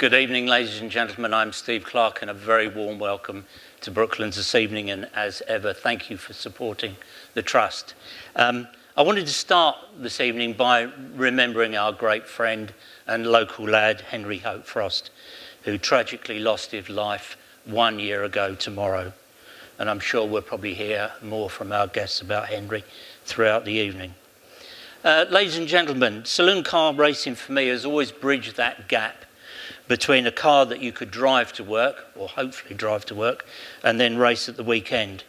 Good evening, ladies and gentlemen. I'm Steve Clark, and a very warm welcome to Brooklands this evening. And as ever, thank you for supporting the Trust. I wanted to start this evening by remembering our great friend and local lad, Henry Hope Frost, who tragically lost his life 1 year ago tomorrow. And I'm sure we'll probably hear more from our guests about Henry throughout the evening. Ladies and gentlemen, saloon car racing for me has always bridged that gap between a car that you could drive to work, or hopefully drive to work, and then race at the weekend.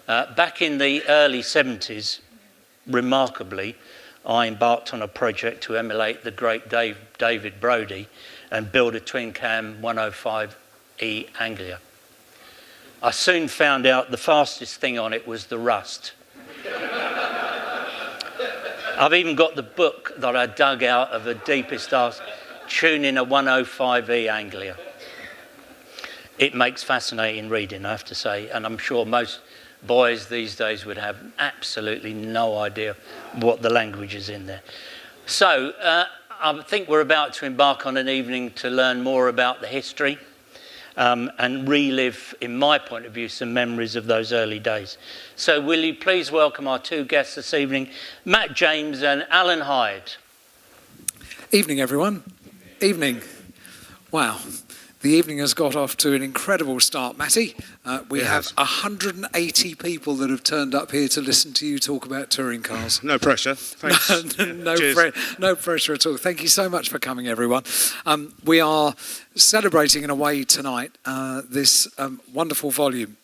Back in the early 70s, remarkably, I embarked on a project to emulate the great David Brodie and build a twin-cam 105E Anglia. I soon found out the fastest thing on it was the rust. I've even got the book that I dug out of the deepest arse, tuning a 105E Anglia. It makes fascinating reading, I have to say, and I'm sure most boys these days would have absolutely no idea what the language is in there. So I think we're about to embark on an evening to learn more about the history and relive, in my point of view, some memories of those early days. So will you please welcome our two guests this evening, Matt James and Alan Hyde. Evening, everyone. Evening. Wow. The evening has got off to an incredible start, Matty. We have 180 people that have turned up here to listen to you talk about touring cars. No pressure. Thanks. No pressure at all. Thank you so much for coming, everyone. We are celebrating in a way tonight this wonderful volume.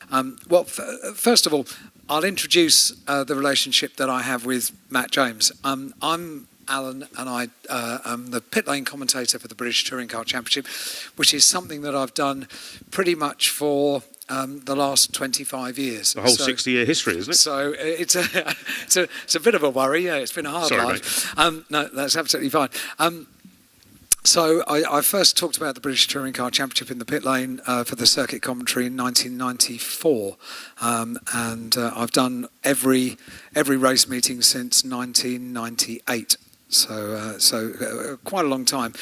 First of all, I'll introduce the relationship that I have with Matt James. I'm Alan, and I am the pit lane commentator for the British Touring Car Championship, which is something that I've done pretty much for the last 25 years. The whole 60-year history, isn't it? So it's a bit of a worry. Yeah, it's been a hard life. No, that's absolutely fine. So I first talked about the British Touring Car Championship in the pit lane for the circuit commentary in 1994, and I've done every race meeting since 1998. So quite a long time,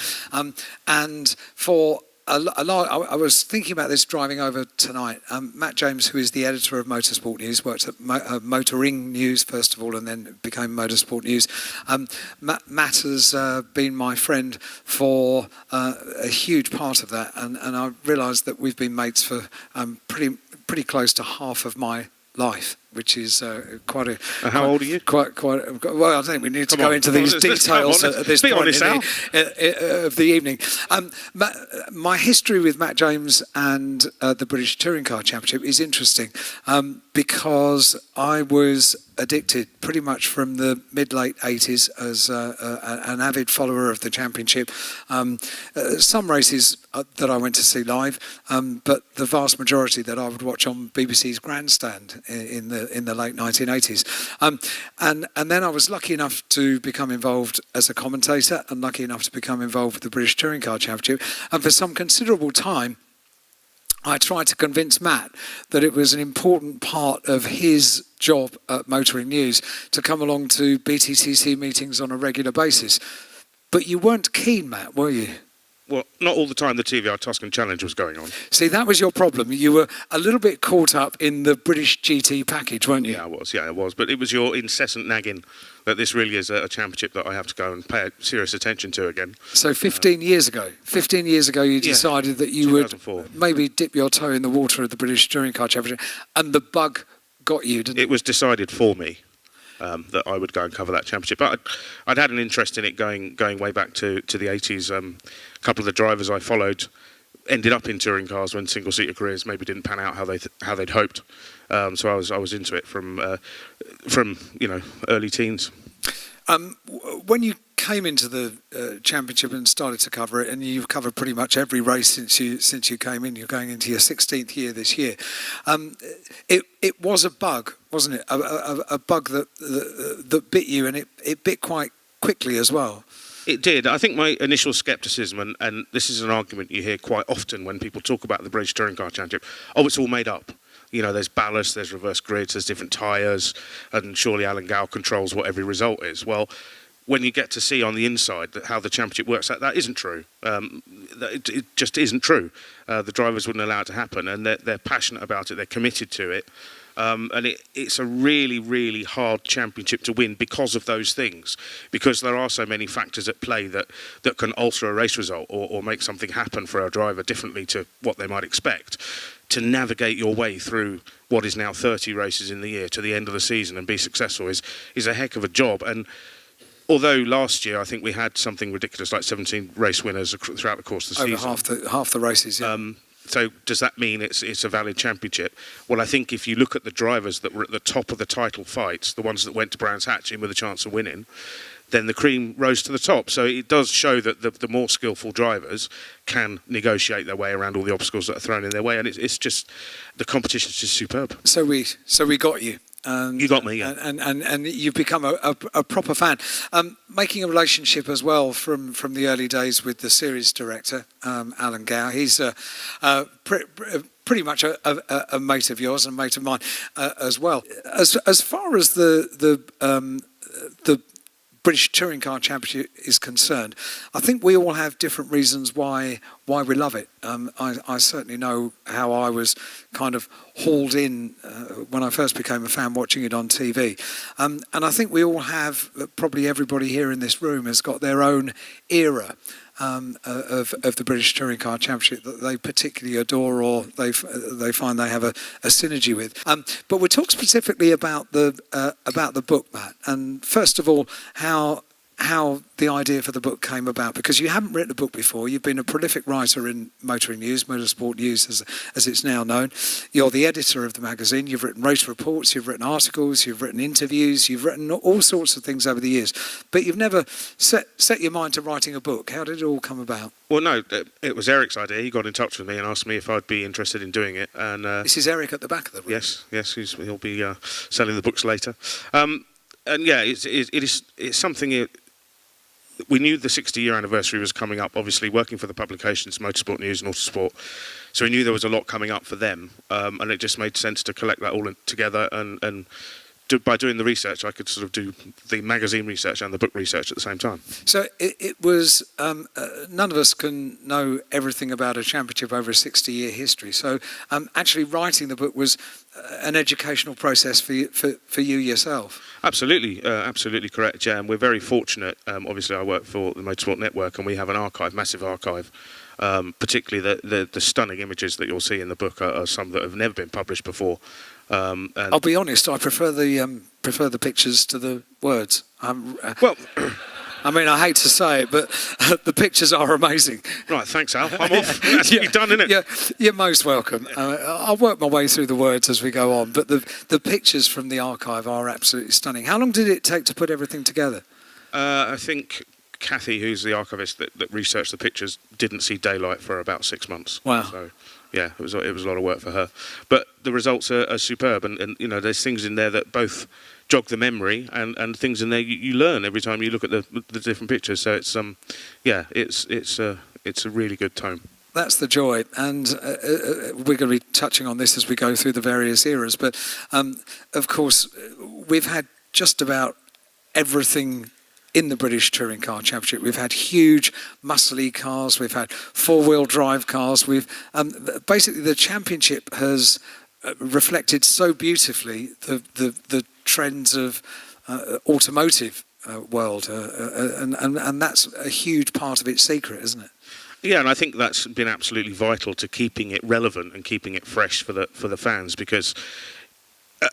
and for a lot. I was thinking about this driving over tonight. Matt James, who is the editor of Motorsport News, worked at Motoring News first of all, and then became Motorsport News. Matt has been my friend for a huge part of that, and I realised that we've been mates for pretty close to half of my life, which is quite a... How old are you? Well, I don't think we need to go into these details at this point of the evening. My history with Matt James and the British Touring Car Championship is interesting because I was addicted pretty much from the mid-late 80s as an avid follower of the championship. Some races that I went to see live, but the vast majority that I would watch on BBC's Grandstand in the late 1980s. And then I was lucky enough to become involved as a commentator and lucky enough to become involved with the British Touring Car Championship. And for some considerable time, I tried to convince Matt that it was an important part of his job at Motoring News to come along to BTCC meetings on a regular basis. But you weren't keen, Matt, were you? Well, not all the time the TVR Tuscan Challenge was going on. See, that was your problem. You were a little bit caught up in the British GT package, weren't you? Yeah, I was. But it was your incessant nagging that this really is a championship that I have to go and pay serious attention to again. So 15 years ago you decided that you 2004. would maybe dip your toe in the water of the British Touring Car Championship, and the bug got you, didn't it? It was decided for me that I would go and cover that championship. But I'd had an interest in it going way back to the 80s. A couple of the drivers I followed ended up in touring cars when single-seater careers maybe didn't pan out how they'd hoped. So I was into it from early teens. When you came into the championship and started to cover it, and you've covered pretty much every race since you came in. You're going into your 16th year this year. It was a bug, wasn't it? A bug that bit you, and it bit quite quickly as well. It did. I think my initial scepticism, and this is an argument you hear quite often when people talk about the British Touring Car Championship, it's all made up. You know, there's ballast, there's reverse grids, there's different tyres, and surely Alan Gow controls what every result is. Well, when you get to see on the inside how the championship works, that isn't true. It just isn't true. The drivers wouldn't allow it to happen, and they're passionate about it. They're committed to it. And it's a really, really hard championship to win because of those things, because there are so many factors at play that can alter a race result or make something happen for a driver differently to what they might expect. To navigate your way through what is now 30 races in the year to the end of the season and be successful is a heck of a job. And although last year I think we had something ridiculous like 17 race winners throughout the course of the season. Over half the races, yeah. So does that mean it's a valid championship? Well, I think if you look at the drivers that were at the top of the title fights, the ones that went to Brands Hatch in with a chance of winning, then the cream rose to the top. So it does show that the more skillful drivers can negotiate their way around all the obstacles that are thrown in their way, and it's just the competition is just superb. So we got you. You got me, yeah. And you've become a proper fan. Making a relationship as well from the early days with the series director, Alan Hyde. He's pretty much a mate of yours and a mate of mine as well. As far as the British Touring Car Championship is concerned, I think we all have different reasons why we love it. I certainly know how I was kind of hauled in when I first became a fan watching it on TV. And I think we all have, probably everybody here in this room has got their own era of the British Touring Car Championship that they particularly adore or they find they have a synergy with. But we'll talk specifically about the book, Matt. And first of all, how the idea for the book came about, because you haven't written a book before. You've been a prolific writer in motoring news, motorsport news as it's now known. You're the editor of the magazine. You've written race reports, you've written articles, you've written interviews, you've written all sorts of things over the years. But you've never set your mind to writing a book. How did it all come about? Well, no, it was Eric's idea. He got in touch with me and asked me if I'd be interested in doing it. And this is Eric at the back of the room. Yes, he'll be selling the books later. And yeah, it's something. We knew the 60-year anniversary was coming up, obviously working for the publications Motorsport News and Autosport, so we knew there was a lot coming up for them, and it just made sense to collect that all together, and by doing the research I could sort of do the magazine research and the book research at the same time. So it was, none of us can know everything about a championship over a 60-year history, so actually writing the book was an educational process for you yourself. Absolutely correct, yeah. And we're very fortunate. Obviously, I work for the Motorsport Network, and we have an archive, massive archive. Particularly the stunning images that you'll see in the book are some that have never been published before. And I'll be honest, I prefer the pictures to the words. Well. I mean, I hate to say it, but the pictures are amazing. Right, thanks, Al. I'm off. That's what you've done, isn't it? Yeah, you're most welcome. I'll work my way through the words as we go on, but the pictures from the archive are absolutely stunning. How long did it take to put everything together? I think Kathy, who's the archivist that researched the pictures, didn't see daylight for about 6 months. Wow. So, yeah, it was a lot of work for her. But the results are superb, and you know, there's things in there that both jog the memory and things in there you learn every time you look at the different pictures. So it's it's a really good tome. That's the joy, and we're going to be touching on this as we go through the various eras. But of course, we've had just about everything in the British Touring Car Championship. We've had huge, muscly cars. We've had four-wheel drive cars. We've basically the championship has reflected so beautifully the trends of automotive world, and that's a huge part of its secret, isn't it? Yeah, and I think that's been absolutely vital to keeping it relevant and keeping it fresh for the fans, because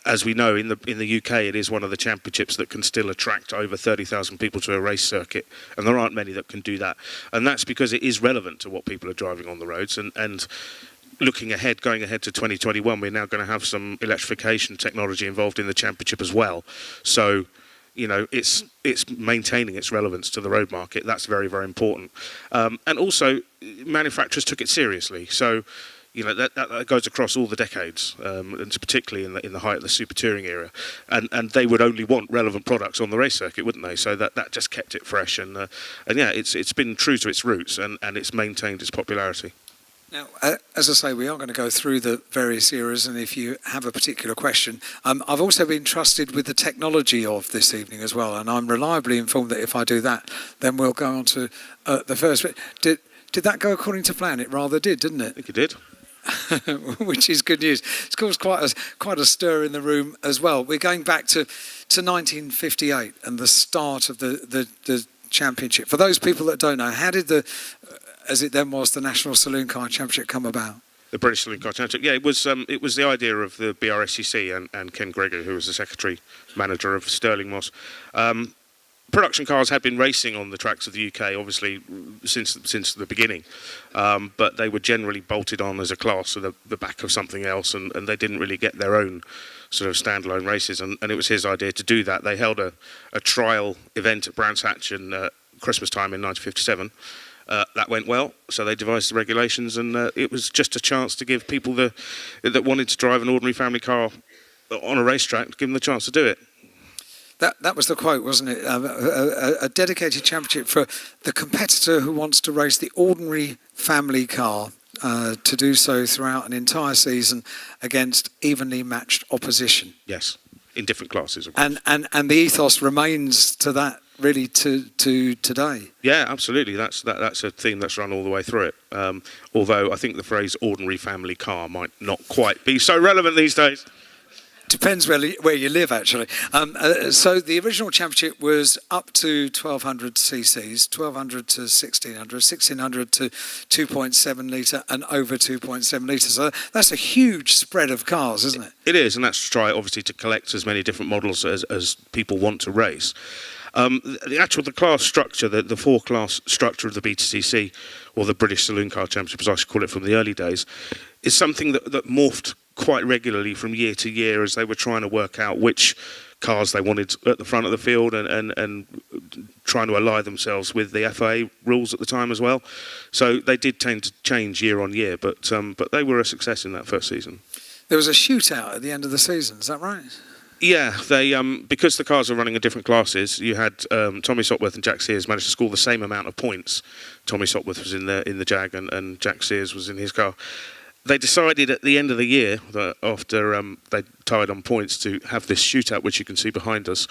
as we know, in the UK, it is one of the championships that can still attract over 30,000 people to a race circuit, and there aren't many that can do that. And that's because it is relevant to what people are driving on the roads. And going ahead to 2021, we're now going to have some electrification technology involved in the championship as well. So, you know, it's maintaining its relevance to the road market. That's very, very important. And also, manufacturers took it seriously. So, you know, that goes across all the decades, and particularly in the height of the super touring era. And they would only want relevant products on the race circuit, wouldn't they? So that just kept it fresh. And yeah, it's been true to its roots, and it's maintained its popularity. Now, as I say, we are going to go through the various eras, and if you have a particular question, I've also been trusted with the technology of this evening as well, and I'm reliably informed that if I do that, then we'll go on to the first bit. Did that go according to plan? It rather did, didn't it? I think it did. Which is good news. It's caused quite a stir in the room as well. We're going back to 1958 and the start of the championship. For those people that don't know, how did as it then was, the National Saloon Car Championship come about? The British Saloon Car Championship. Yeah, it was the idea of the BRSCC and Ken Gregor, who was the secretary manager of Stirling Moss. Production cars had been racing on the tracks of the UK, obviously, since the beginning, but they were generally bolted on as a class to the back of something else, and they didn't really get their own sort of standalone races, and it was his idea to do that. They held a trial event at Brands Hatch in Christmas time in 1957. That went well, so they devised the regulations, and it was just a chance to give people that wanted to drive an ordinary family car on a racetrack, to give them the chance to do it. That was the quote, wasn't it? A dedicated championship for the competitor who wants to race the ordinary family car, to do so throughout an entire season against evenly matched opposition. Yes, in different classes, of course. And the ethos remains to that, really, to today. Yeah, absolutely. That's a theme that's run all the way through it. Although I think the phrase ordinary family car might not quite be so relevant these days. Depends where you live, actually. So the original championship was up to 1,200 cc's, 1,200 to 1,600, 1,600 to 2.7 litre and over 2.7 litres. So that's a huge spread of cars, isn't it? It is, and that's to try, obviously, to collect as many different models as people want to race. The class structure, the four-class structure of the BTCC, or the British Saloon Car Championship, as I should call it from the early days, is something that morphed quite regularly from year to year as they were trying to work out which cars they wanted at the front of the field and trying to ally themselves with the FIA rules at the time as well. So they did tend to change year on year, but they were a success in that first season. There was a shootout at the end of the season, is that right? Yeah, they because the cars are running in different classes. You had Tommy Sopwith and Jack Sears managed to score the same amount of points. Tommy Sopwith was in the Jag and Jack Sears was in his car. They decided at the end of the year, that after they tied on points, to have this shootout, which you can see behind us,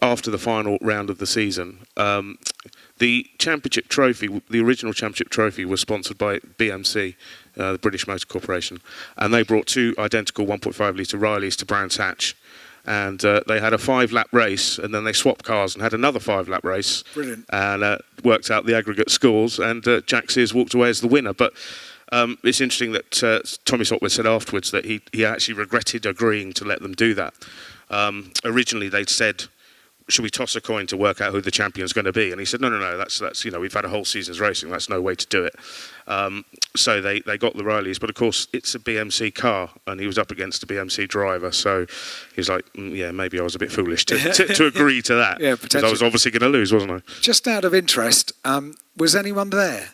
after the final round of the season. The championship trophy, the original championship trophy, was sponsored by BMC, the British Motor Corporation, and they brought two identical 1.5 litre Rileys to Brands Hatch. And they had a 5-lap race, and then they swapped cars and had another 5-lap race. Brilliant. And worked out the aggregate scores, and Jack Sears walked away as the winner. But it's interesting that Tommy Sopwith said afterwards that he actually regretted agreeing to let them do that. Originally, they'd said, should we toss a coin to work out who the champion's going to be? And he said, no, that's we've had a whole season's racing, that's no way to do it. So they got the Rileys, but of course it's a BMC car, and he was up against a BMC driver, so he was like, yeah, maybe I was a bit foolish to agree to that. Yeah, because I was obviously going to lose, wasn't I? Just out of interest, was anyone there?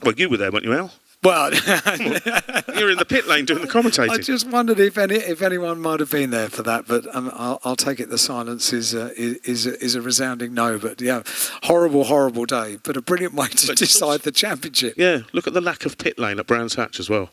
Well, you were there, weren't you, Al? Well, you're in the pit lane doing the commentating. I just wondered if anyone might have been there for that, but I'll take it. The silence is a resounding no. But yeah, horrible day, but a brilliant way to decide the championship. Yeah, look at the lack of pit lane at Brands Hatch as well.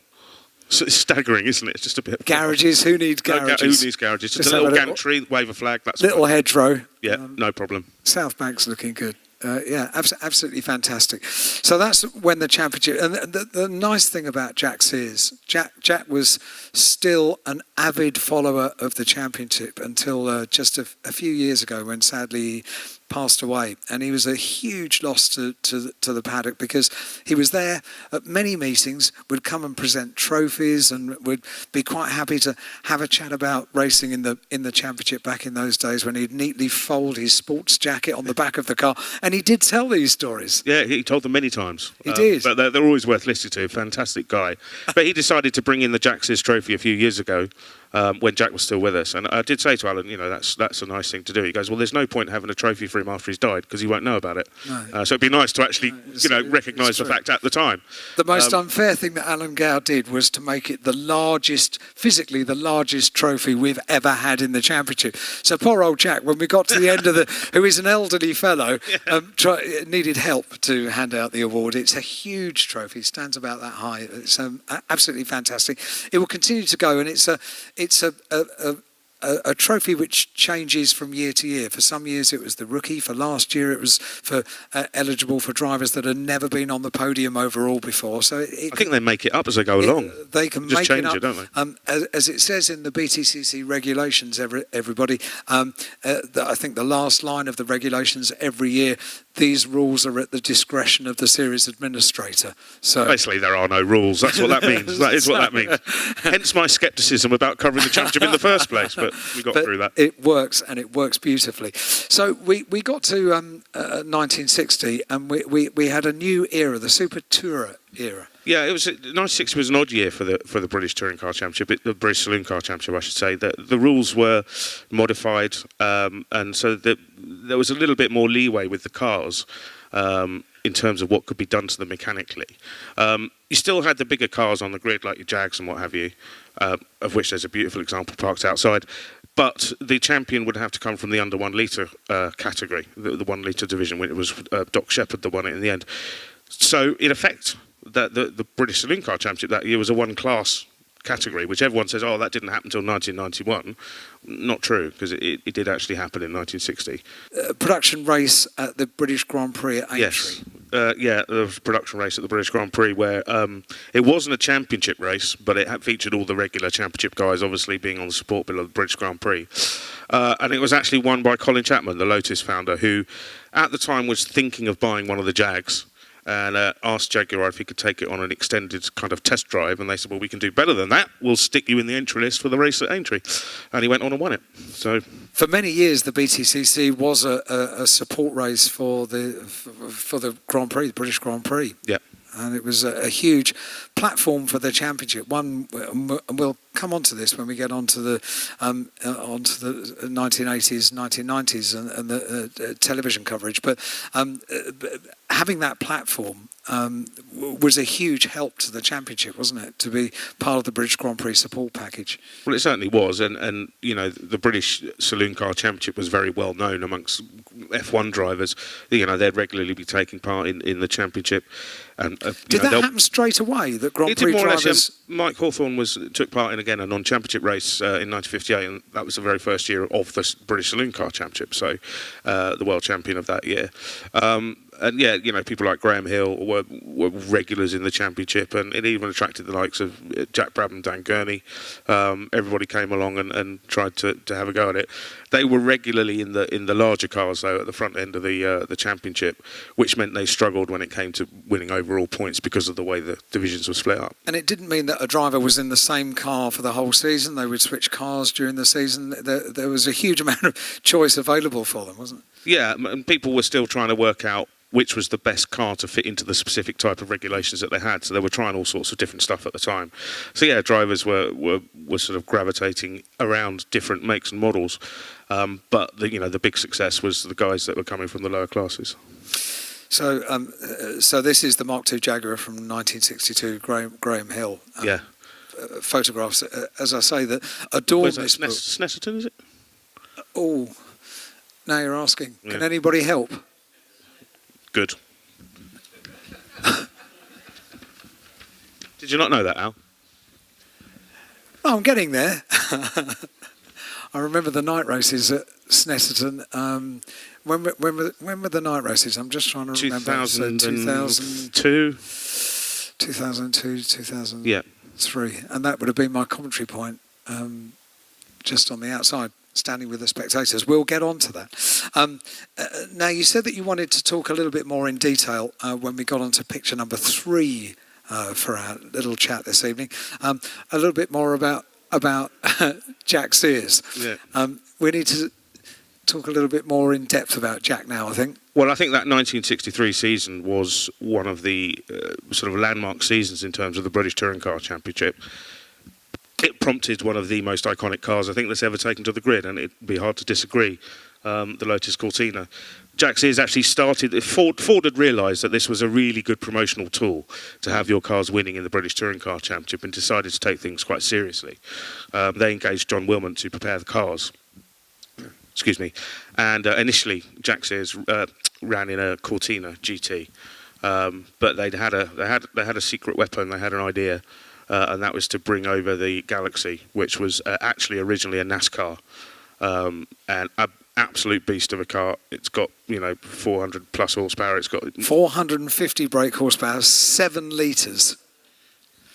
So it's staggering, isn't it? It's just a bit. Garages. Who needs garages? Who needs garages? Just a little gantry, wave a flag. That's little fine. Hedgerow. Yeah, no problem. South Bank's looking good. Yeah, absolutely fantastic. So that's when the championship. And the nice thing about Jack Sears, Jack was still an avid follower of the championship until just a few years ago, when sadly he passed away, and he was a huge loss to the paddock, because he was there at many meetings, would come and present trophies, and would be quite happy to have a chat about racing in the championship back in those days, when he'd neatly fold his sports jacket on the back of the car, and he did tell these stories. Yeah, he told them many times. He did, but they're always worth listening to. Fantastic guy. But he decided to bring in the Jack Sears Trophy a few years ago, when Jack was still with us. And I did say to Alan, that's a nice thing to do. He goes, well, there's no point having a trophy for him after he's died because he won't know about it. No. So it'd be nice to actually, recognise the fact at the time. The most unfair thing that Alan Gow did was to make it physically the largest trophy we've ever had in the championship. So poor old Jack, when we got to the end of who is an elderly fellow, needed help to hand out the award. It's a huge trophy. It stands about that high. It's absolutely fantastic. It will continue to go, and it's a trophy which changes from year to year. For some years it was the rookie. For last year it was for eligible for drivers that had never been on the podium overall before. So I think they make it up as they go along. They can just make change it up, it, don't they? As it says in the BTCC regulations, everybody. I think the last line of the regulations every year. These rules are at the discretion of the series administrator. So basically, there are no rules. That's what that means. That is what that means. Hence my scepticism about covering the championship in the first place. But we got through that. It works, and it works beautifully. So we got to 1960, and we had a new era, the Super Tourer era. Yeah, 1960 was an odd year for the British Touring Car Championship, the British Saloon Car Championship, I should say. The rules were modified, and so there was a little bit more leeway with the cars in terms of what could be done to them mechanically. You still had the bigger cars on the grid, like your Jags and what have you, of which there's a beautiful example parked outside. But the champion would have to come from the under 1 litre category, the 1 litre division, when it was Doc Shepherd that won it in the end. So, in effect, the British Saloon Car Championship that year was a one-class category, which everyone says, that didn't happen until 1991. Not true, because it did actually happen in 1960. Production race at the British Grand Prix at Aintree. Yes. The production race at the British Grand Prix, where it wasn't a championship race, but it had featured all the regular championship guys, obviously being on the support bill of the British Grand Prix. And it was actually won by Colin Chapman, the Lotus founder, who at the time was thinking of buying one of the Jags, and asked Jaguar if he could take it on an extended kind of test drive, and they said, well, we can do better than that. We'll stick you in the entry list for the race at Aintree. And he went on and won it. So, for many years, the BTCC was a support race for the Grand Prix, the British Grand Prix. Yeah. And it was a huge platform for the championship. And we'll come on to this when we get onto the 1980s, 1990s, and the television coverage. But having that platform was a huge help to the championship, wasn't it? To be part of the British Grand Prix support package. Well, it certainly was, and the British Saloon Car Championship was very well known amongst F1 drivers. They'd regularly be taking part in the championship. And did that happen straight away? That Grand Prix drivers. Mike Hawthorne took part in again a non-championship race in 1958, and that was the very first year of the British Saloon Car Championship. So, the world champion of that year. And people like Graham Hill were regulars in the championship, and it even attracted the likes of Jack Brabham, Dan Gurney. Everybody came along and tried to have a go at it. They were regularly in the larger cars, though, at the front end of the championship, which meant they struggled when it came to winning overall points because of the way the divisions were split up. And it didn't mean that a driver was in the same car for the whole season. They would switch cars during the season. There was a huge amount of choice available for them, wasn't it? Yeah, and people were still trying to work out which was the best car to fit into the specific type of regulations that they had. So they were trying all sorts of different stuff at the time. So yeah, drivers were sort of gravitating around different makes and models. But the big success was the guys that were coming from the lower classes. So this is the Mark II Jaguar from 1962, Graham Hill. Yeah. Photographs, as I say, that adorn this book. Snetterton, is it? Oh, now you're asking. Yeah. Can anybody help? Good. Did you not know that, Al? Oh, I'm getting there. I remember the night races at Snetterton. When were the night races? I'm just trying to remember. 2002. 2002, 2003. Yeah. And that would have been my commentary point, just on the outside, standing with the spectators. We'll get on to that. Now, you said that you wanted to talk a little bit more in detail when we got on to picture number 3 for our little chat this evening. A little bit more about Jack Sears. Yeah. We need to talk a little bit more in depth about Jack now, I think. Well, I think that 1963 season was one of the sort of landmark seasons in terms of the British Touring Car Championship. it prompted one of the most iconic cars I think that's ever taken to the grid, and it'd be hard to disagree, the Lotus Cortina. Jack Sears actually started, Ford had realised that this was a really good promotional tool to have your cars winning in the British Touring Car Championship, and decided to take things quite seriously. They engaged John Wilmot to prepare the cars. Excuse me. And initially, Jack Sears ran in a Cortina GT, but they had a secret weapon. They had an idea, and that was to bring over the Galaxy, which was actually originally a NASCAR, and a absolute beast of a car. It's got 400 plus horsepower. It's got 450 brake horsepower, 7 litres.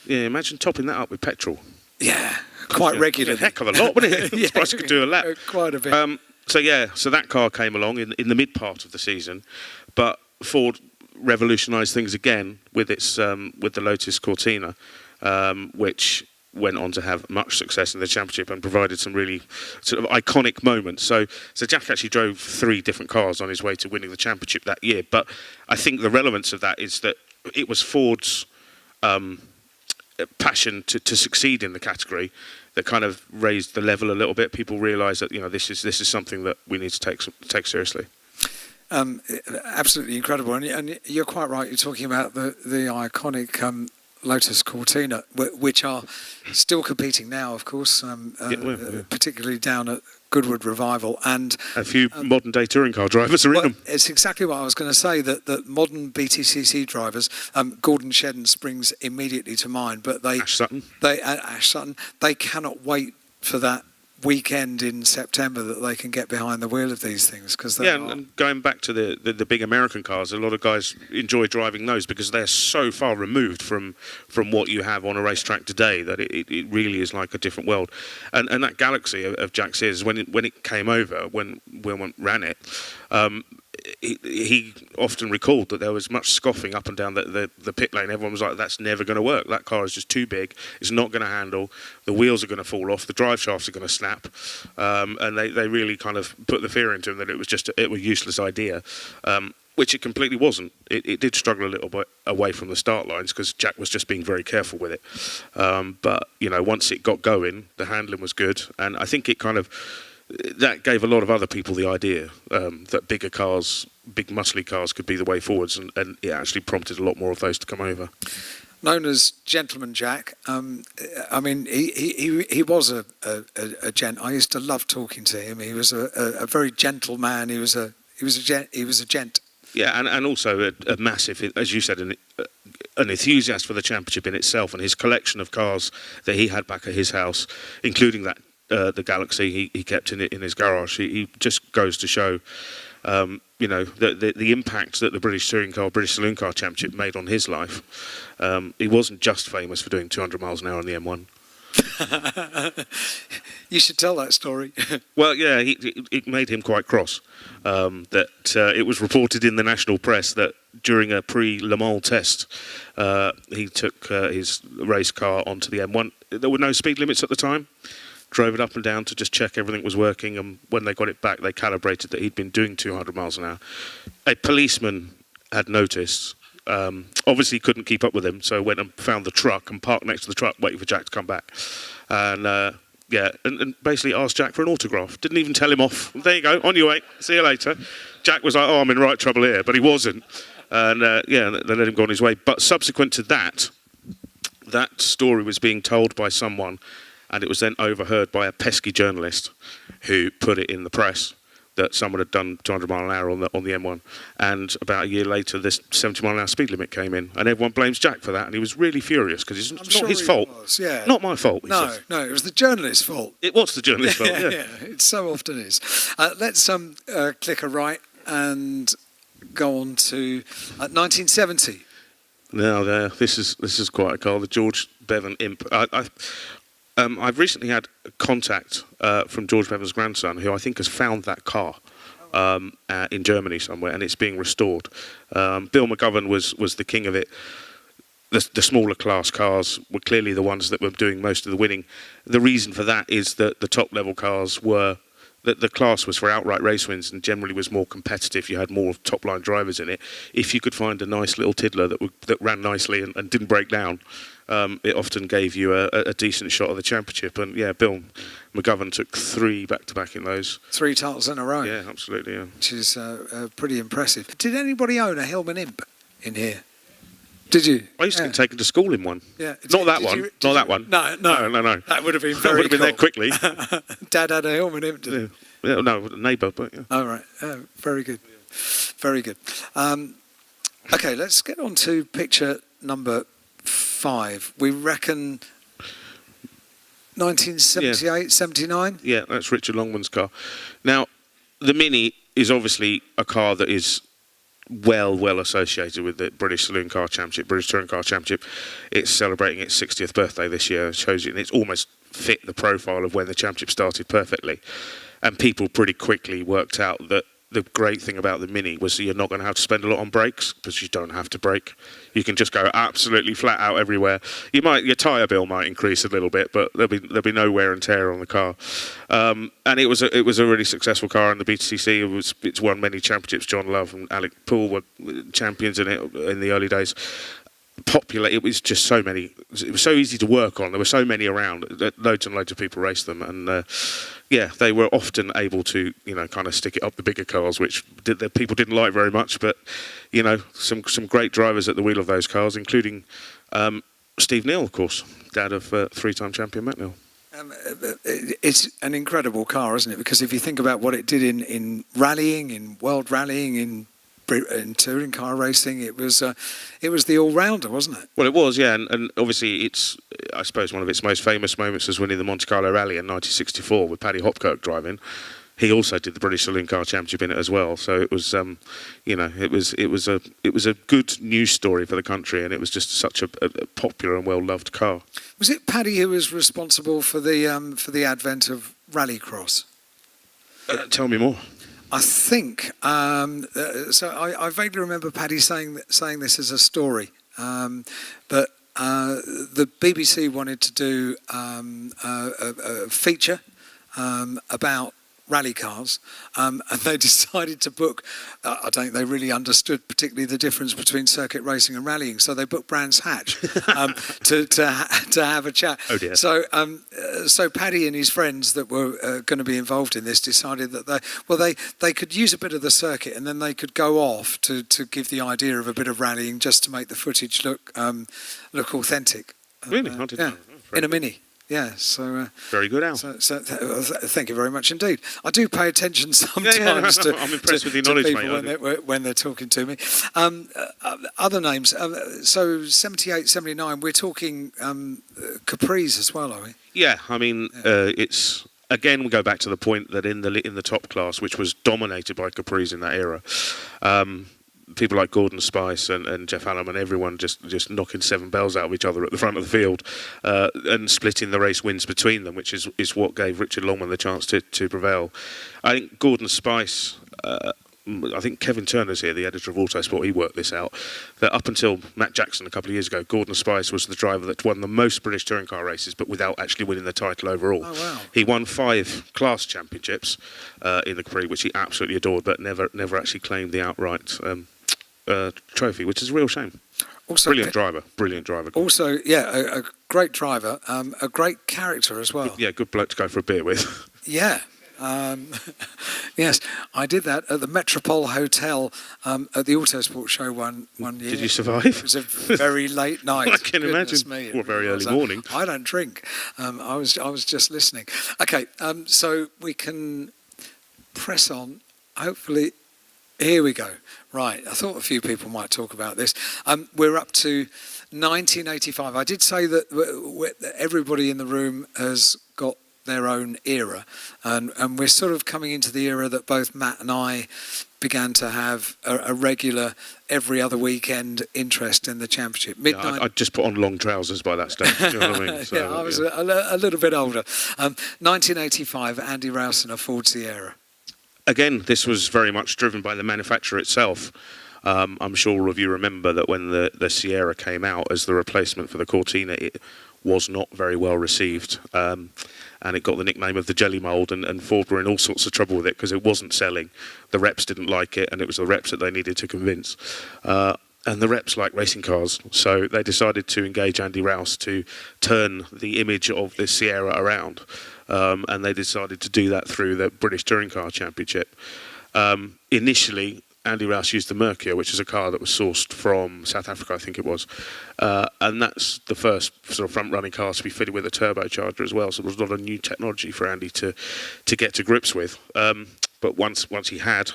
Yeah, imagine topping that up with petrol. Yeah, quite regularly. A heck of a lot, wouldn't it? Yeah, Surprised I could do a lap. Quite a bit. So that car came along in the mid part of the season, but Ford revolutionised things again with the Lotus Cortina, which went on to have much success in the championship and provided some really sort of iconic moments. So Jack actually drove 3 different cars on his way to winning the championship that year. But I think the relevance of that is that it was Ford's passion to succeed in the category that kind of raised the level a little bit. People realised that this is something that we need to take seriously. Absolutely incredible, and you're quite right. You're talking about the iconic Lotus Cortina, which are still competing now, of course, particularly down at Goodwood Revival, and a few modern day touring car drivers are in them. It's exactly what I was going to say, that modern BTCC drivers, Gordon Shedden springs immediately to mind, but Ash Sutton, they cannot wait for that weekend in September that they can get behind the wheel of these things, because and going back to the big American cars, a lot of guys enjoy driving those because they're so far removed from what you have on a racetrack today that it really is like a different world. And that Galaxy of Jack Sears, when it came over, when Wilmot ran it, he often recalled that there was much scoffing up and down the pit lane. Everyone was like, that's never going to work. That car is just too big. It's not going to handle. The wheels are going to fall off. The drive shafts are going to snap. And they really kind of put the fear into him that it was a useless idea, which it completely wasn't. It did struggle a little bit away from the start lines because Jack was just being very careful with it. But, once it got going, the handling was good. And I think it kind of... that gave a lot of other people the idea that bigger cars, big muscly cars, could be the way forwards, and it actually prompted a lot more of those to come over. Known as Gentleman Jack, I mean, he was a gent. I used to love talking to him. He was a very gentle man. He was a gent. Yeah, and also a massive, as you said, an enthusiast for the championship in itself, and his collection of cars that he had back at his house, including that. The Galaxy he kept in his garage. He just goes to show, the impact that the British Saloon Car Championship made on his life. He wasn't just famous for doing 200 miles an hour on the M1. You should tell that story. Well, yeah, it made him quite cross. It was reported in the national press that during a pre-Le Mans test, he took his race car onto the M1. There were no speed limits at the time. Drove it up and down to just check everything was working, and when they got it back, they calibrated that he'd been doing 200 miles an hour. A policeman had noticed, obviously couldn't keep up with him, so went and found the truck and parked next to the truck, waiting for Jack to come back. And basically asked Jack for an autograph. Didn't even tell him off. There you go, on your way, see you later. Jack was like, I'm in right trouble here, but he wasn't. And they let him go on his way. But subsequent to that story was being told by someone, and it was then overheard by a pesky journalist who put it in the press that someone had done 200 mile an hour on the M1. And about a year later, this 70 mile an hour speed limit came in, and everyone blames Jack for that. And he was really furious because it's not his fault. Yeah. Not my fault. No, it was the journalist's fault. It was the journalist's fault. Yeah, it so often is. Let's click a right and go on to 1970. Now, this is quite a car, the George Bevan Imp. I've recently had contact from George Bevan's grandson, who I think has found that car in Germany somewhere, and it's being restored. Bill Mcgovern was the king of it. The smaller class cars were clearly the ones that were doing most of the winning. The reason for that is that the top level cars were the class was for outright race wins and generally was more competitive. You had more top-line drivers in it. If you could find a nice little tiddler that ran nicely and didn't break down, it often gave you a decent shot of the championship. And yeah, Bill Mcgovern took 3 back-to-back in those. 3 titles in a row. Yeah, absolutely, yeah. Which is pretty impressive. Did anybody own a Hillman Imp in here? Did you? I used to get taken to school in one. Yeah. Not that one. Not that one. No. That would have been That very would have been cool. there quickly. Dad had a Hillman Imp, did he? Yeah, no, neighbour, but yeah. Oh, right. Oh, very good. Very good. Okay, let's get on to picture number 5. We reckon 1978, 79? Yeah, that's Richard Longman's car. Now, the Mini is obviously a car that is well associated with the British Saloon Car Championship, British Touring Car Championship. It's celebrating its 60th birthday this year. It shows you, and it's almost fit the profile of when the championship started perfectly. And people pretty quickly worked out that the great thing about the Mini was that you're not going to have to spend a lot on brakes because you don't have to brake. You can just go absolutely flat out everywhere. Your tyre bill might increase a little bit, but there'll be no wear and tear on the car. And it was a really successful car in the BTCC. It's won many championships. John Love and Alec Poole were champions in it in the early days. Popular. It was just so many. It was so easy to work on. There were so many around. Loads and loads of people raced them, and they were often able to kind of stick it up the bigger cars, which people didn't like very much. But some great drivers at the wheel of those cars, including Steve Neal, of course, dad of 3-time champion Matt Neal. It's an incredible car, isn't it? Because if you think about what it did in rallying, in world rallying, in touring car racing, it was the all-rounder, wasn't it? Well, it was, yeah, and obviously it's, I suppose, one of its most famous moments was winning the Monte Carlo Rally in 1964 with Paddy Hopkirk driving. He also did the British Saloon Car Championship in it as well, so it was, it was a good news story for the country, and it was just such a popular and well-loved car. Was it Paddy who was responsible for the advent of rallycross? Tell me more. I think so. I vaguely remember Paddy saying this as a story, but the BBC wanted to do a feature about rally cars, and they decided to book. I don't think they really understood particularly the difference between circuit racing and rallying, so they booked Brands Hatch to have a chat. Oh dear. So Paddy and his friends that were going to be involved in this decided that they could use a bit of the circuit, and then they could go off to give the idea of a bit of rallying just to make the footage look authentic. Really? I didn't know. In a Mini. Yeah, so very good, Al. So thank you very much indeed. I do pay attention sometimes to I'm impressed with your knowledge, mate, when they're talking to me. Other names. So 78, 79. We're talking Capris as well, are we? Yeah, I mean, it's again we go back to the point that in the top class, which was dominated by Capris in that era. People like Gordon Spice and Jeff Hallam and everyone just knocking 7 bells out of each other at the front of the field and splitting the race wins between them, which is what gave Richard Longman the chance to prevail. I think Gordon Spice, I think Kevin Turner's here, the editor of Autosport, he worked this out, that up until Matt Jackson a couple of years ago, Gordon Spice was the driver that won the most British touring car races, but without actually winning the title overall. Oh, wow. He won 5 class championships in the Capri, which he absolutely adored, but never actually claimed the outright trophy, which is a real shame. Also, brilliant driver. Also, yeah, a great driver, a great character as well. Yeah, good bloke to go for a beer with. Yeah. Yes, I did that at the Metropole Hotel at the Autosport show one year. Did you survive? It was a very late night. I can imagine. Or very early morning. I don't drink. I was just listening. Okay, so we can press on. Hopefully, here we go. Right, I thought a few people might talk about this. We're up to 1985. I did say that everybody in the room has got their own era, and we're sort of coming into the era that both Matt and I began to have a regular every other weekend interest in the championship. I just put on long trousers by that stage. You know what I mean? So, yeah, I was a little bit older. 1985, Andy Rouse in a Ford Sierra. Again, this was very much driven by the manufacturer itself. I'm sure all of you remember that when the Sierra came out as the replacement for the Cortina, it was not very well received. and it got the nickname of the Jelly Mould, and Ford were in all sorts of trouble with it because it wasn't selling. The reps didn't like it, and it was the reps that they needed to convince. And the reps like racing cars, so they decided to engage Andy Rouse to turn the image of the Sierra around, and they decided to do that through the British Touring Car Championship. Initially, Andy Rouse used the Mercury, which is a car that was sourced from South Africa, I think it was, and that's the first sort of front-running car to be fitted with a turbocharger as well. So there was a lot of new technology for Andy to get to grips with. But once he had,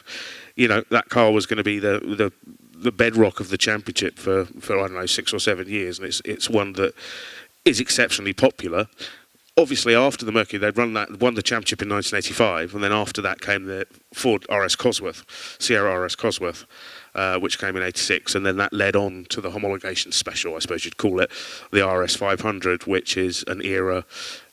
that car was going to be the bedrock of the championship for I don't know 6 or 7 years, and it's one that is exceptionally popular. Obviously, after the Mercury, they'd won the championship in 1985, and then after that came the Ford RS Cosworth, Sierra RS Cosworth, which came in '86, and then that led on to the homologation special, I suppose you'd call it, the RS 500, which is an era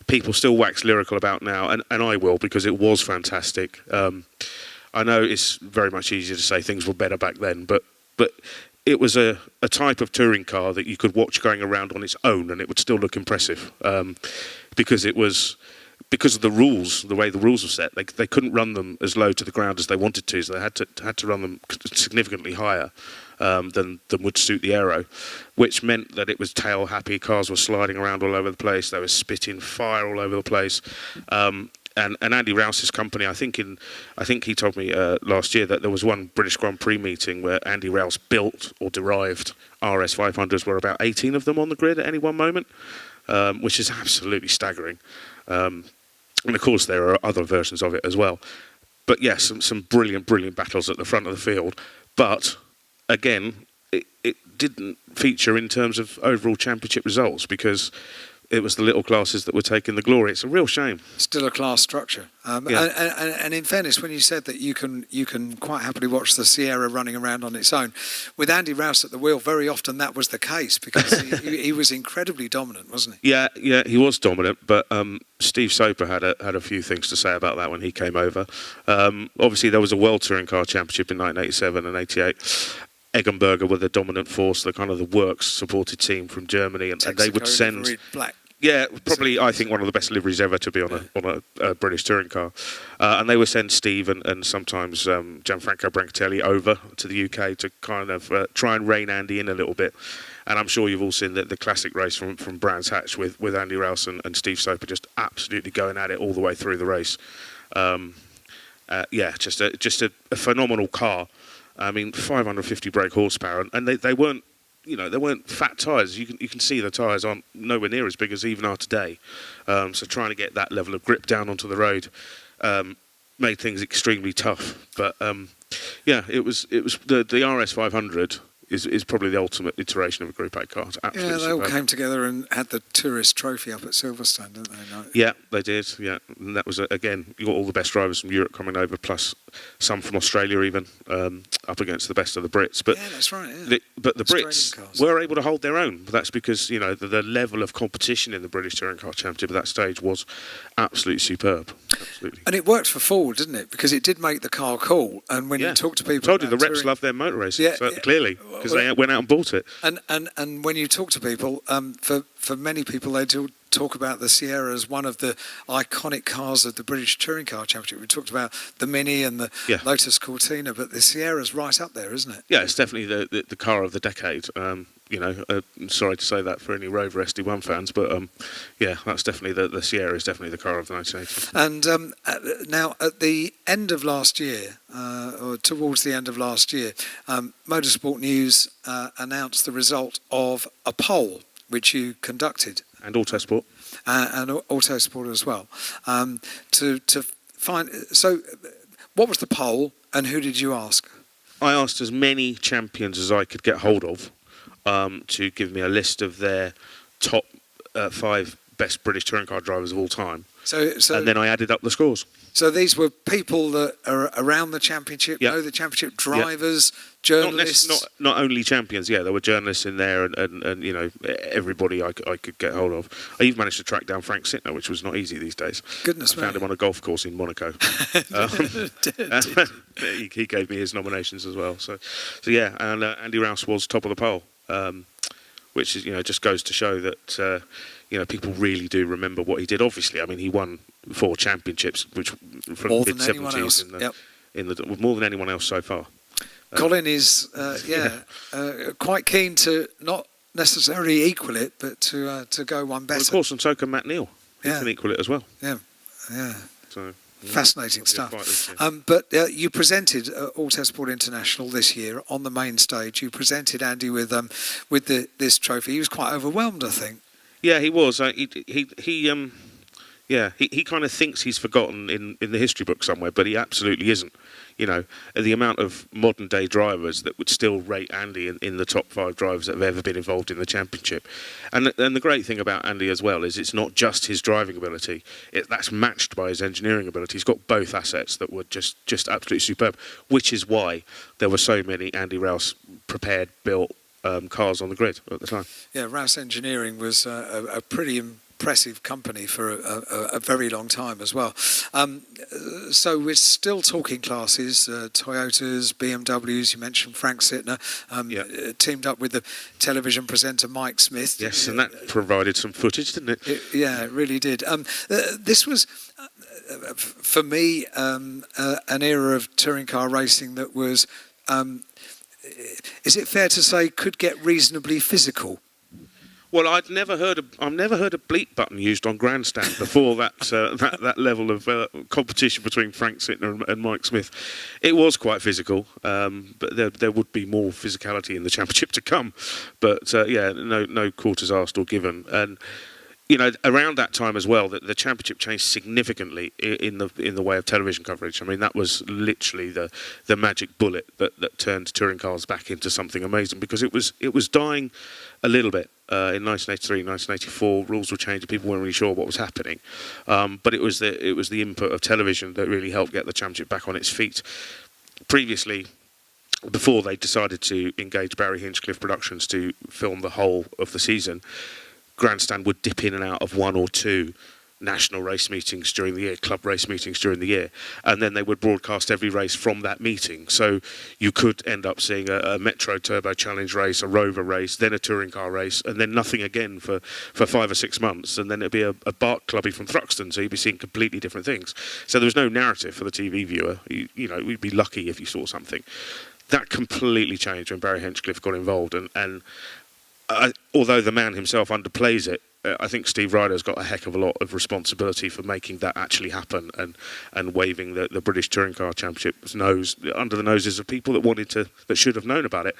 people still wax lyrical about now, and I will, because it was fantastic. I know it's very much easier to say things were better back then, but it was a type of touring car that you could watch going around on its own, and it would still look impressive, because of the rules, the way the rules were set. They couldn't run them as low to the ground as they wanted to, so they had to run them significantly higher than would suit the aero, which meant that it was tail happy. Cars were sliding around all over the place. They were spitting fire all over the place. And Andy Rouse's company, I think he told me last year that there was one British Grand Prix meeting where Andy Rouse built or derived RS 500s, were about 18 of them on the grid at any one moment, which is absolutely staggering. And of course there are other versions of it as well. But yes, some brilliant battles at the front of the field. But again, it didn't feature in terms of overall championship results because it was the little classes that were taking the glory. It's a real shame. Still a class structure. And in fairness, when you said that you can quite happily watch the Sierra running around on its own, with Andy Rouse at the wheel, very often that was the case because he was incredibly dominant, wasn't he? Yeah, he was dominant. But Steve Soper had a few things to say about that when he came over. Obviously, there was a World Touring Car Championship in 1987 and '88. Eggenberger were the dominant force, the kind of the works supported team from Germany, and they would send. Black. Yeah, probably I think one of the best liveries ever to be on a British touring car, and they would send Steve and sometimes Gianfranco Brancatelli over to the UK to kind of try and rein Andy in a little bit. And I'm sure you've all seen the classic race from Brands Hatch with Andy Rouse and Steve Soper just absolutely going at it all the way through the race. Just a phenomenal car. I mean, 550 brake horsepower, and they weren't, they weren't fat tyres. You can see the tyres aren't nowhere near as big as even are today. So trying to get that level of grip down onto the road made things extremely tough. But it was the RS 500 is probably the ultimate iteration of a Group A car. Yeah, they all came together and had the Tourist Trophy up at Silverstone, didn't they? No. Yeah, they did. Yeah, and that was again, you got all the best drivers from Europe coming over, plus some from Australia even, up against the best of the Brits. But yeah, that's right. Yeah. But the Brits were able to hold their own. That's because the level of competition in the British Touring Car Championship at that stage was absolutely superb. Absolutely. And it worked for Ford, didn't it? Because it did make the car cool. And when you talk to people, I told you the reps love their motor racing. Clearly. Because they went out and bought it. And when you talk to people, for many people, they do talk about the Sierra as one of the iconic cars of the British Touring Car Championship. We talked about the Mini and the Lotus Cortina, but the Sierra's right up there, isn't it? Yeah, it's definitely the car of the decade. Sorry to say that for any Rover SD1 fans, but that's definitely the Sierra is definitely the car of the 1980s. And now at the end of last year, or towards the end of last year, Motorsport News announced the result of a poll which you conducted. And Autosport. And Autosport as well. To find. So, what was the poll, and who did you ask? I asked as many champions as I could get hold of to give me a list of their top 5 best British touring car drivers of all time. So, and then I added up the scores. So these were people that are around the championship, know the championship, drivers, journalists. Not only champions, there were journalists in there, and everybody I could get hold of. I even managed to track down Frank Sintner, which was not easy these days. Goodness me. I found him on a golf course in Monaco. He gave me his nominations as well. So and Andy Rouse was top of the poll. which is, just goes to show that people really do remember what he did. Obviously, I mean, he won 4 championships, which from more mid than anyone else. More than anyone else so far. Colin is quite keen to not necessarily equal it, but to go one better. Well, of course, and so can Matt Neal. He can equal it as well. Yeah. So, fascinating stuff. But you presented Autosport International this year on the main stage. You presented Andy with this trophy. He was quite overwhelmed, I think. Yeah, he was. He kind of thinks he's forgotten in the history book somewhere, but he absolutely isn't. The amount of modern day drivers that would still rate Andy in the top 5 drivers that have ever been involved in the championship. And the great thing about Andy as well is it's not just his driving ability, that's matched by his engineering ability. He's got both assets that were just absolutely superb, which is why there were so many Andy Rouse prepared, built cars on the grid at the time. Yeah, Rouse Engineering was a pretty impressive company for a very long time as well. So we're still talking classes, Toyotas, BMWs. You mentioned Frank Sittner, teamed up with the television presenter Mike Smith. Yes, and that provided some footage, didn't it? It really did. This was, for me, an era of touring car racing that was, is it fair to say, could get reasonably physical? Well, I've never heard a bleep button used on grandstand before that level of competition between Frank Sittner and Mike Smith. It was quite physical, but there would be more physicality in the championship to come. But no quarters asked or given. And around that time as well, the championship changed significantly in the way of television coverage. I mean, that was literally the magic bullet that turned touring cars back into something amazing, because it was dying a little bit. In 1983, 1984, rules were changing. People weren't really sure what was happening, but it was the input of television that really helped get the championship back on its feet. Previously, before they decided to engage Barry Hinchcliffe Productions to film the whole of the season, Grandstand would dip in and out of 1 or 2 national race meetings during the year, club race meetings during the year, and then they would broadcast every race from that meeting. So you could end up seeing a Metro Turbo Challenge race, a Rover race, then a touring car race, and then nothing again for 5 or 6 months, and then it'd be a Bart Clubby from Thruxton, so you'd be seeing completely different things. So there was no narrative for the TV viewer. We'd be lucky if you saw something. That completely changed when Barry Hinchcliffe got involved, and although the man himself underplays it, I think Steve Ryder's got a heck of a lot of responsibility for making that actually happen and waving the British Touring Car Championship's nose under the noses of people that should have known about it.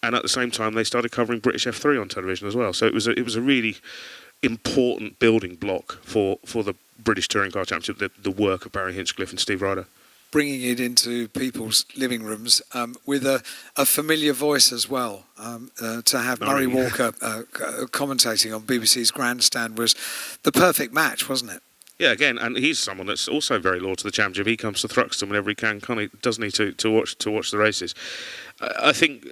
And at the same time, they started covering British F3 on television as well. So it was a really important building block for the British Touring Car Championship, the work of Barry Hinchcliffe and Steve Ryder. Bringing it into people's living rooms with a familiar voice as well. To have Murray Walker commentating on BBC's Grandstand was the perfect match, wasn't it? Yeah, again, and he's someone that's also very loyal to the championship. He comes to Thruxton whenever he can, doesn't he, to watch the races. I think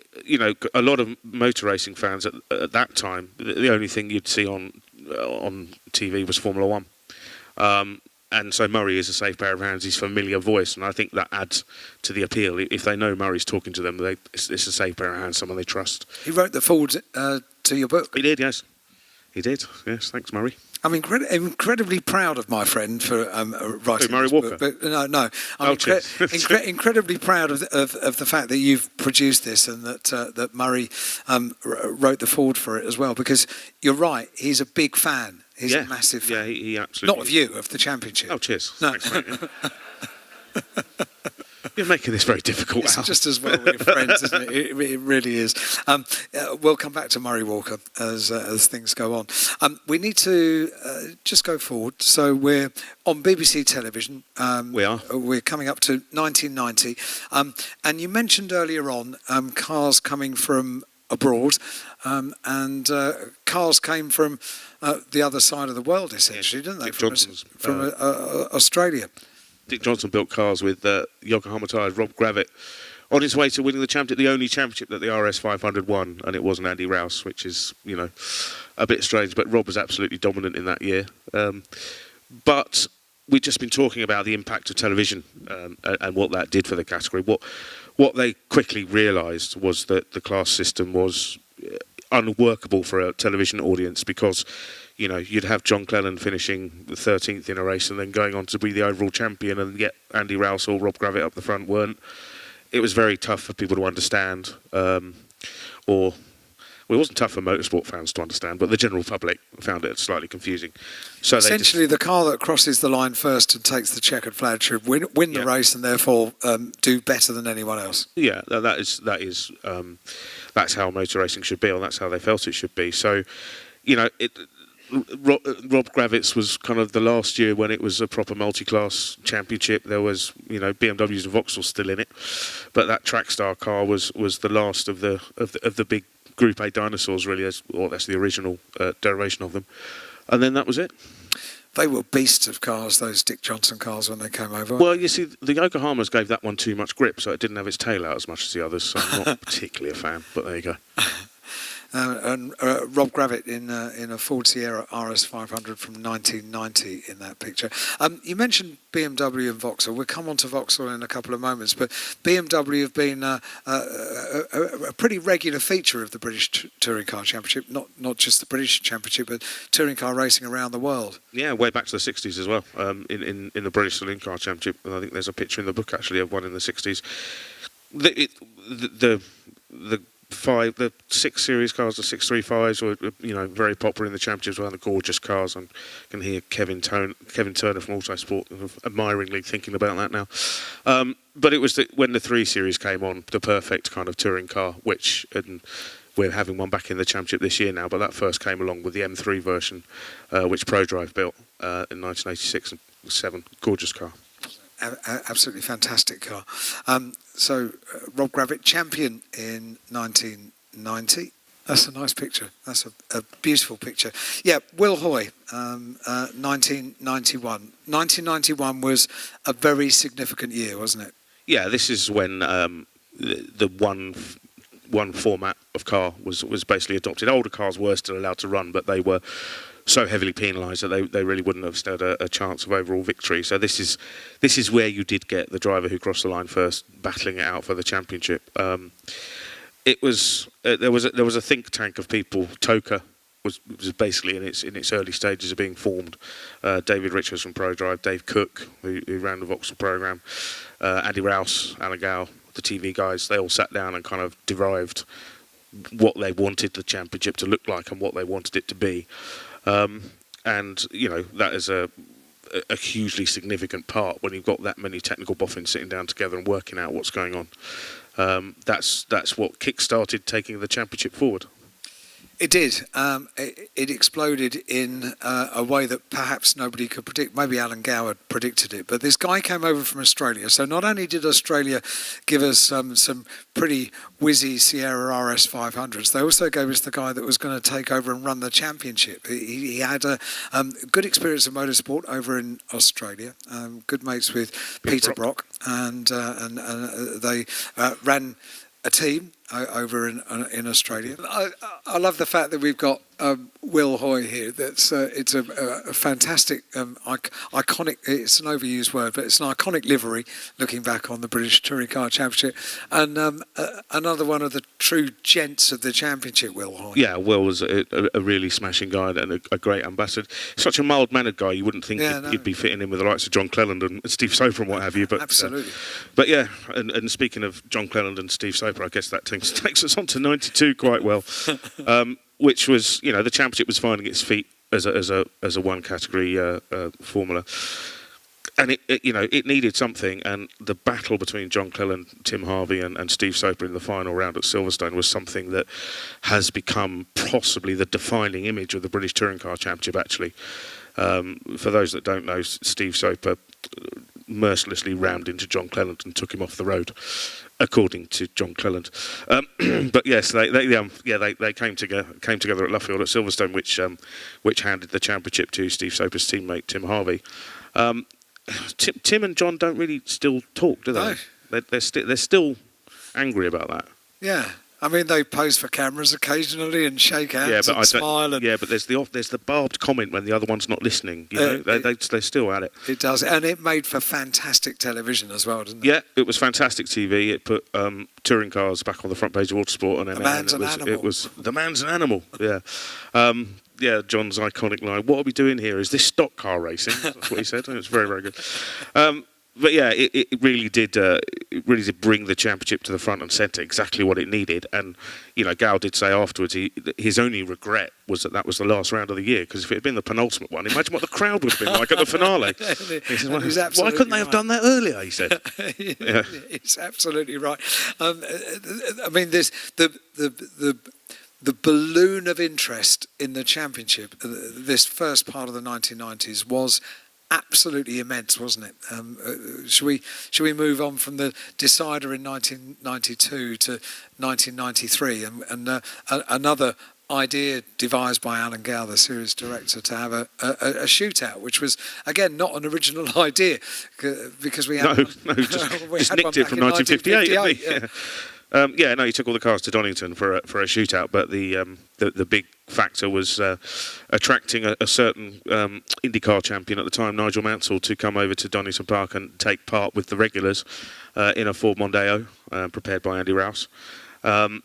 a lot of motor racing fans at that time, the only thing you'd see on TV was Formula One. And so Murray is a safe pair of hands. He's familiar voice, and I think that adds to the appeal. If they know Murray's talking to them, it's a safe pair of hands, someone they trust. He wrote the foreword to your book. He did, yes. He did, yes. Thanks, Murray. I'm incredibly proud of my friend for writing Murray this Walker. book. But no. I'm incredibly proud of the fact that you've produced this and that Murray wrote the foreword for it as well. Because you're right, he's a big fan. He's a massive fan. Yeah, he absolutely. Not of you, of the championship. Oh, cheers. No. Thanks, mate. You're making this very difficult. It's just as well we're friends, isn't it? It really is. We'll come back to Murray Walker as things go on. We need to just go forward. So we're on BBC television. We are. We're coming up to 1990. And you mentioned earlier on cars coming from abroad, and cars came from the other side of the world, essentially, didn't they? From Australia. Dick Johnson built cars with Yokohama Tyres, Rob Kravitz, on his way to winning the championship, the only championship that the RS 500 won, and it wasn't Andy Rouse, which is, a bit strange, but Rob was absolutely dominant in that year. But we've just been talking about the impact of television and what that did for the category. What they quickly realised was that the class system was unworkable for a television audience because, you know, you'd have John Cleland finishing 13th in a race and then going on to be the overall champion, and yet Andy Rouse or Rob Gravett up the front weren't. It was very tough for people to understand, well, it wasn't tough for motorsport fans to understand, but the general public found it slightly confusing. So essentially, the car that crosses the line first and takes the checkered flag should win the race and therefore do better than anyone else. Yeah, that's how motor racing should be, or that's how they felt it should be. So, you know, Rob Kravitz was kind of the last year when it was a proper multi-class championship. There was, you know, BMWs and Vauxhall still in it, but that Trackstar car was the last of the big Group A dinosaurs, really, that's the original derivation of them. And then that was it. They were beasts of cars, those Dick Johnson cars, when they came over. Well, you see, the Yokohamas gave that one too much grip, so it didn't have its tail out as much as the others, so I'm not particularly a fan, but there you go. And Rob Gravett in a Ford Sierra RS 500 from 1990 in that picture. You mentioned BMW and Vauxhall. We'll come on to Vauxhall in a couple of moments, but BMW have been a pretty regular feature of the British Touring Car Championship, not just the British Championship, but touring car racing around the world. Yeah, way back to the 60s as well, in the British Saloon Car Championship. And I think there's a picture in the book, actually, of one in the 60s. The 6 Series cars, the 635s, were, you know, very popular in the championships. Well, the gorgeous cars. I can hear Kevin Turner from Autosport admiringly thinking about that now. But it was when the 3 Series came on, the perfect kind of touring car, and we're having one back in the championship this year now. But that first came along with the M3 version, which ProDrive built in 1986 and 7. Gorgeous car. Absolutely fantastic car. So Rob Gravett, champion in 1990. That's a nice picture. That's a beautiful picture. Yeah, Will Hoy, 1991. 1991 was a very significant year, wasn't it? Yeah, this is when the one format of car was basically adopted. Older cars were still allowed to run, but they were so heavily penalised that they really wouldn't have stood a chance of overall victory. So this is where you did get the driver who crossed the line first battling it out for the championship. It was there was a think tank of people. TOCA was basically in its early stages of being formed. David Richards from ProDrive, Dave Cook who ran the Vauxhall program, Andy Rouse, Alan Gow, the TV guys. They all sat down and kind of derived what they wanted the championship to look like and what they wanted it to be. And, you know, that is a hugely significant part when you've got that many technical boffins sitting down together and working out what's going on. That's what kick-started taking the championship forward. It did. It exploded in a way that perhaps nobody could predict. Maybe Alan Gow had predicted it. But this guy came over from Australia. So not only did Australia give us some pretty whizzy Sierra RS 500s, they also gave us the guy that was going to take over and run the championship. He had a good experience of motorsport over in Australia. Good mates with Peter Brock. And they ran a team over in Australia. I love the fact that we've got Will Hoy here. It's a fantastic, iconic. It's an overused word, but it's an iconic livery. Looking back on the British Touring Car Championship, and another one of the true gents of the championship, Will Hoy. Yeah, Will was a really smashing guy and a great ambassador. Such a mild-mannered guy. You wouldn't think you'd be fitting in with the likes of John Cleland and Steve Soper and what have you. But absolutely. But yeah, and speaking of John Cleland and Steve Soper, I guess that takes us on to 92 quite well. Which was, you know, the championship was finding its feet as a one category formula, and it needed something, and the battle between John Cleland, Tim Harvey, and Steve Soper in the final round at Silverstone was something that has become possibly the defining image of the British Touring Car Championship. Actually, for those that don't know, Steve Soper mercilessly rammed into John Cleland and took him off the road, according to John Cleland. But yes, they came together at Luffield at Silverstone, which handed the championship to Steve Soper's teammate Tim Harvey. Tim and John don't really still talk, do they? No. They're still angry about that. Yeah. I mean, they pose for cameras occasionally and shake hands and smile. And but there's the barbed comment when the other one's not listening. You know, they're still at it. It does, and it made for fantastic television as well, didn't it? Yeah, it was fantastic TV. It put touring cars back on the front page of Autosport, and it was the man's an animal. Yeah. John's iconic line, "What are we doing here? Is this stock car racing?" That's what he said. It was very, very good. But yeah, it really did bring the championship to the front and centre, exactly what it needed. And you know, Gal did say afterwards his only regret was that was the last round of the year, because if it had been the penultimate one, imagine what the crowd would have been like at the finale. He said, why couldn't they have done that earlier? He said. Yeah. It's absolutely right. I mean, the balloon of interest in the championship, this first part of the 1990s, was absolutely immense, wasn't it? Should we move on from the decider in 1992 to 1993, and another idea devised by Alan Gow, the series director, to have a shootout, which was again not an original idea, because we had just nicked it from 1958. He took all the cars to Donington for a shootout, but the big factor was attracting a certain IndyCar champion at the time, Nigel Mansell, to come over to Donington Park and take part with the regulars in a Ford Mondeo prepared by Andy Rouse. And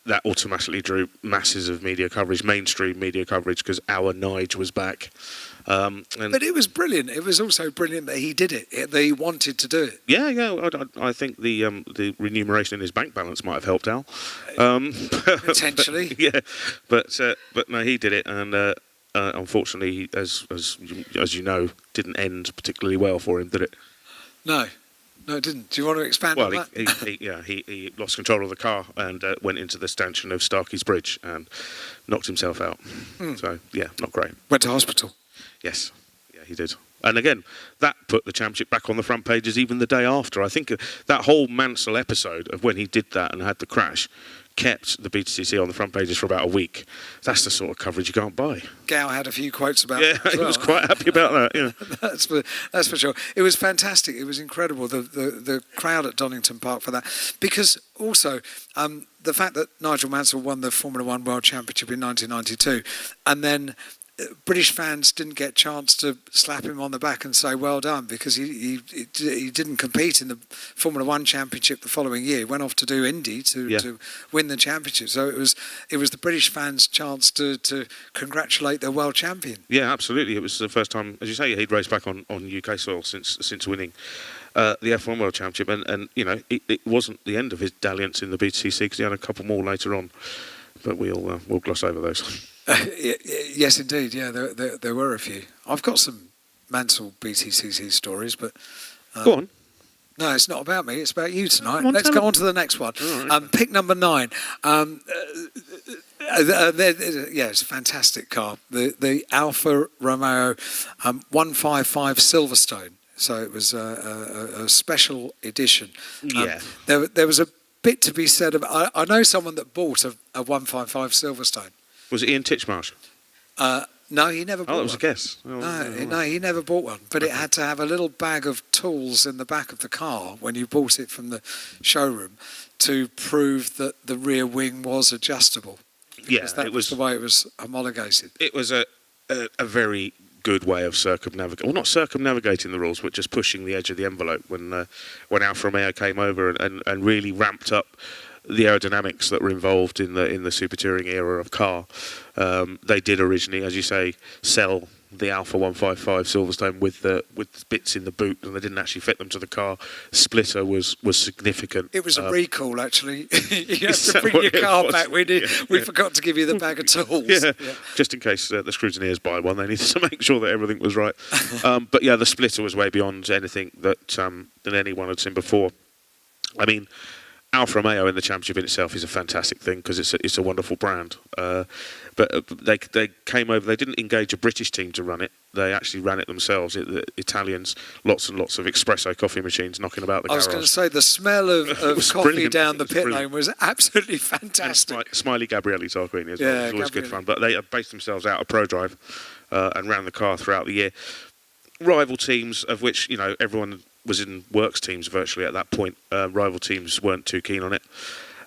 that automatically drew masses of media coverage, mainstream media coverage, because our Nige was back. But it was brilliant. It was also brilliant that he did it, that he wanted to do it. Yeah. I think the remuneration in his bank balance might have helped Al. Potentially. But no, he did it, and unfortunately, as you know, didn't end particularly well for him, did it? No, it didn't. Do you want to expand on that? He lost control of the car and went into the stanchion of Starkey's Bridge and knocked himself out. So, not great. Went to hospital. Yes. Yeah, he did. And again, that put the championship back on the front pages even the day after. I think that whole Mansell episode of when he did that and had the crash kept the BTCC on the front pages for about a week. That's the sort of coverage you can't buy. Gow had a few quotes about it as well. He was quite happy about that. Yeah. That's for sure. It was fantastic. It was incredible, the crowd at Donington Park for that. Because also, the fact that Nigel Mansell won the Formula One World Championship in 1992, and then British fans didn't get a chance to slap him on the back and say well done, because he didn't compete in the Formula One Championship the following year. He went off to do Indy to win the championship. So it was the British fans' chance to congratulate their world champion. Yeah, absolutely. It was the first time, as you say, he'd raced back on UK soil since winning the F1 World Championship, and it wasn't the end of his dalliance in the BTCC, because he had a couple more later on, but we'll gloss over those. Yes, indeed. Yeah, there were a few. I've got some Mansell BTCC stories, but go on. No, it's not about me. It's about you tonight. Let's go on to the next one. Right. Pick number 9. It's a fantastic car. The Alfa Romeo 155 Silverstone. So it was a special edition. There was a bit to be said about. I know someone that bought a 155 Silverstone. Was it Ian Titchmarsh? No, he never bought one. Oh, that was a guess. No, he never bought one. But it had to have a little bag of tools in the back of the car when you bought it from the showroom to prove that the rear wing was adjustable. That was the way it was homologated. It was a very good way of circumnavigating. Well, not circumnavigating the rules, but just pushing the edge of the envelope when Alfa Romeo came over and really ramped up the aerodynamics that were involved in the super touring era of car. They did originally, as you say, sell the Alfa 155 Silverstone with bits in the boot, and they didn't actually fit them to the car. Splitter was significant. It was a recall, actually. You have to bring your car back. We forgot to give you the bag of tools. Yeah. Just in case the scrutineers buy one, they needed to make sure that everything was right. But yeah, the Splitter was way beyond anything that anyone had seen before. I mean, Alfa Romeo in the championship in itself is a fantastic thing, because it's a wonderful brand. But they came over. They didn't engage a British team to run it. They actually ran it themselves. The Italians, lots and lots of espresso coffee machines knocking about the garage. I was going to say, the smell of coffee brilliant. Down the pit lane was absolutely fantastic. And Smiley Gabrielli Tarquini as well. It was always good fun. But they based themselves out of ProDrive and ran the car throughout the year. Rival teams, of which everyone was in works teams virtually at that point. Rival teams weren't too keen on it.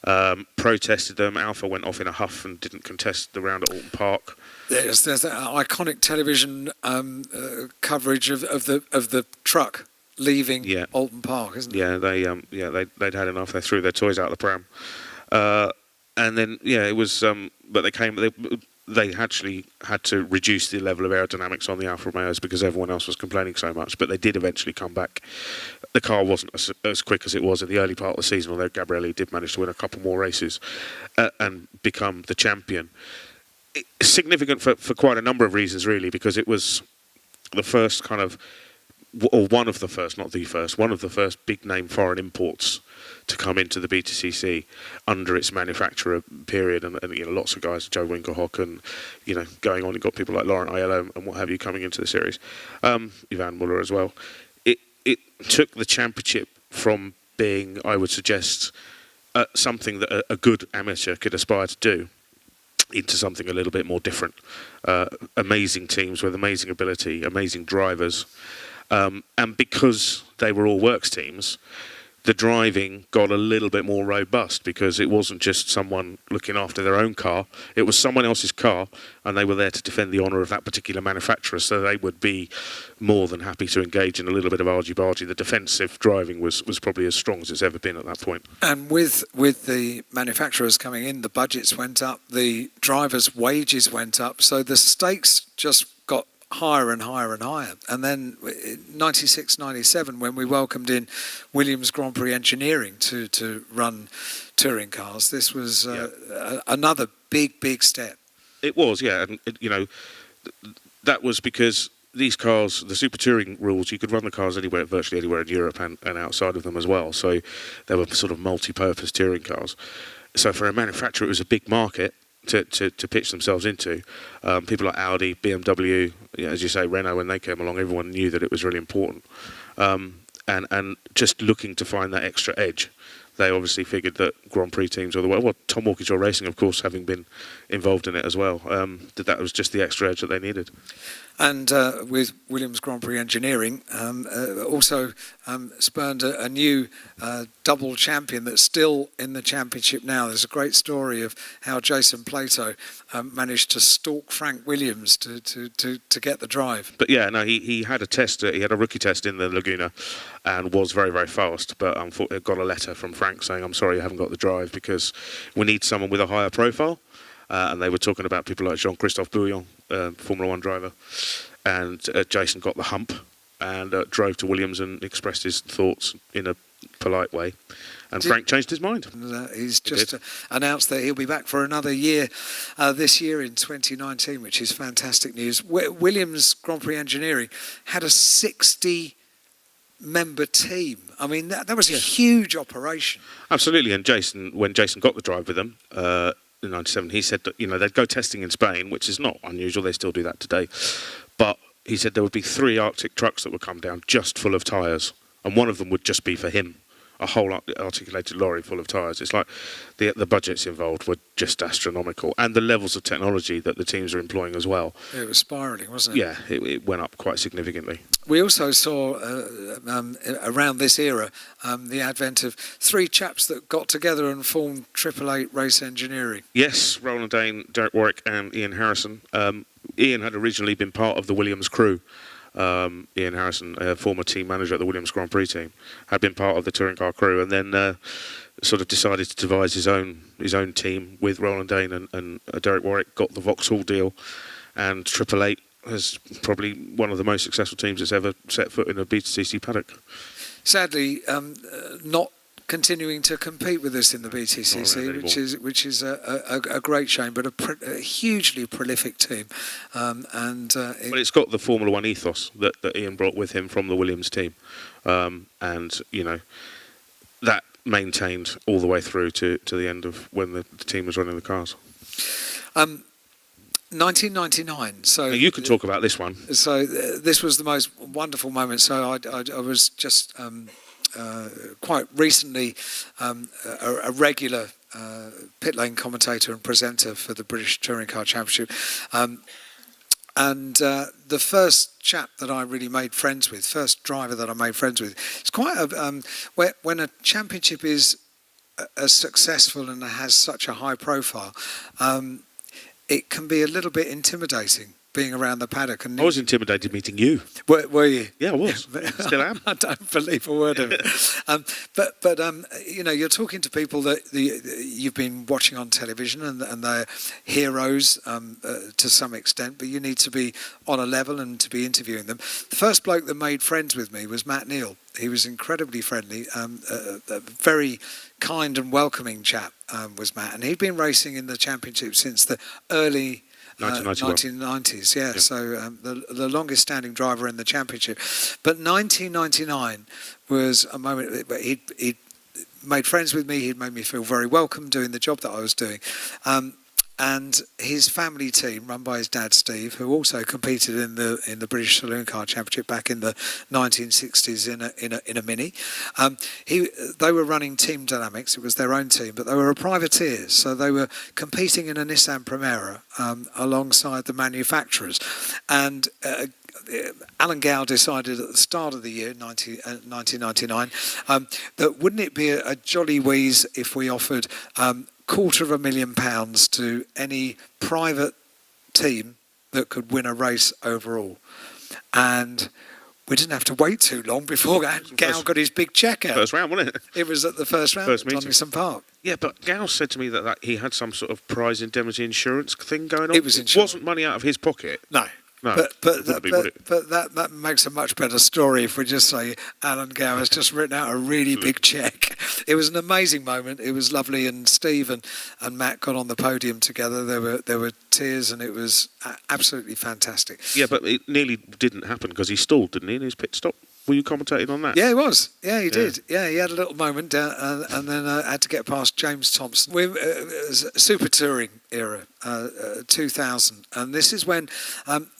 protested them. Alpha went off in a huff and didn't contest the round at Alton Park. There's that iconic television coverage of the truck leaving Alton Park, isn't it? Yeah, they'd had enough. They threw their toys out of the pram, and then it was. But they actually had to reduce the level of aerodynamics on the Alfa Romeos because everyone else was complaining so much. But they did eventually come back. The car wasn't as quick as it was in the early part of the season, although Gabrielli did manage to win a couple more races and become the champion. It's significant for quite a number of reasons, really, because it was the first kind of, or one of the first, not the first, one of the first big-name foreign imports to come into the BTCC under its manufacturer period, and lots of guys, Joe Winkelhock, and going on, you've got people like Laurent Aiello and what have you coming into the series, Ivan Muller as well. It took the championship from being, I would suggest, something that a good amateur could aspire to do, into something a little bit more different. Amazing teams with amazing ability, amazing drivers, and because they were all works teams, the driving got a little bit more robust because it wasn't just someone looking after their own car, it was someone else's car, and they were there to defend the honour of that particular manufacturer, so they would be more than happy to engage in a little bit of argy-bargy. The defensive driving was probably as strong as it's ever been at that point. And with the manufacturers coming in, the budgets went up, the drivers' wages went up, so the stakes just got higher and higher and higher. And then 96, 97, when we welcomed in Williams Grand Prix Engineering to run touring cars, this was another big step. It was, yeah. And, that was because these cars, the Super Touring rules, you could run the cars virtually anywhere in Europe and outside of them as well. So they were sort of multi-purpose touring cars. So for a manufacturer, it was a big market to pitch themselves into. People like Audi, BMW, as you say, Renault, when they came along, everyone knew that it was really important. And just looking to find that extra edge, they obviously figured that Grand Prix teams or Tom Walkinshaw Racing, of course, having been involved in it as well, that was just the extra edge that they needed. And with Williams Grand Prix Engineering, also spurned a new double champion that's still in the championship now. There's a great story of how Jason Plato managed to stalk Frank Williams to get the drive. But he had a test. He had a rookie test in the Laguna, and was very, very fast. But got a letter from Frank saying, "I'm sorry, you haven't got the drive because we need someone with a higher profile." And they were talking about people like Jean-Christophe Bouillon, Formula One driver, and Jason got the hump and drove to Williams and expressed his thoughts in a polite way, and Frank changed his mind. He's just announced that he'll be back for another year this year in 2019, which is fantastic news. Williams Grand Prix Engineering had a 60-member team. I mean, that was a huge operation. Absolutely, and when Jason got the drive with them, in 97, he said that they'd go testing in Spain, which is not unusual. They still do that today. But he said there would be 3 Arctic trucks that would come down just full of tyres, and one of them would just be for him. A whole articulated lorry full of tyres. It's like the budgets involved were just astronomical, and the levels of technology that the teams are employing as well. It was spiralling, wasn't it? Yeah, it went up quite significantly. We also saw around this era the advent of 3 chaps that got together and formed 888 Race Engineering. Yes, Roland Dane, Derek Warwick and Ian Harrison. Ian had originally been part of the Williams crew. Ian Harrison, a former team manager at the Williams Grand Prix team, had been part of the touring car crew, and then sort of decided to devise his own team with Roland Dane and Derek Warwick. Got the Vauxhall deal, and 888 is probably one of the most successful teams that's ever set foot in a BTCC paddock. Sadly, not continuing to compete with us in the BTCC, which is a great shame, but a hugely prolific team. Well, it's got the Formula One ethos that Ian brought with him from the Williams team, and that maintained all the way through to the end of when the team was running the cars. 1999. So now you can talk about this one. So this was the most wonderful moment. So I was just quite recently a regular pit lane commentator and presenter for the British Touring Car Championship. And the first chap that I really made friends with, first driver that I made friends with, it's quite when a championship is as successful and has such a high profile, it can be a little bit intimidating being around the paddock. And I was intimidated meeting you. Were you? Yeah, I was. Still am. I don't believe a word of it. But you know, you're talking to people that you've been watching on television, and they're heroes to some extent. But you need to be on a level and to be interviewing them. The first bloke that made friends with me was Matt Neal. He was incredibly friendly, a very kind and welcoming chap was Matt, and he'd been racing in the championship since the early 1990s, yeah. So the longest standing driver in the championship. But 1999 was a moment. He'd made friends with me. He'd made me feel very welcome doing the job that I was doing. And his family team, run by his dad Steve, who also competed in the British Saloon Car Championship back in the 1960s in a Mini, they were running Team Dynamics. It was their own team, but they were a privateers, so they were competing in a Nissan Primera alongside the manufacturers. And Alan Gow decided at the start of the year, 1999, that wouldn't it be a jolly wheeze if we offered £250,000 to any private team that could win a race overall. And we didn't have to wait too long before Gow got his big check out. First round, wasn't it? It was at the first round at Donington Park. Yeah, but Gow said to me that he had some sort of prize indemnity insurance thing going on. It was insurance. Wasn't money out of his pocket. No. No, but that makes a much better story if we just say Alan Gow has just written out a really big cheque. It was an amazing moment. It was lovely, and Steve and Matt got on the podium together. There were tears, and it was absolutely fantastic. Yeah, but it nearly didn't happen because he stalled, didn't he, in his pit stop? Were you commentating on that? Yeah, he was. Yeah, he did. Yeah, he had a little moment and then had to get past James Thompson. Super Touring era, 2000. And this is when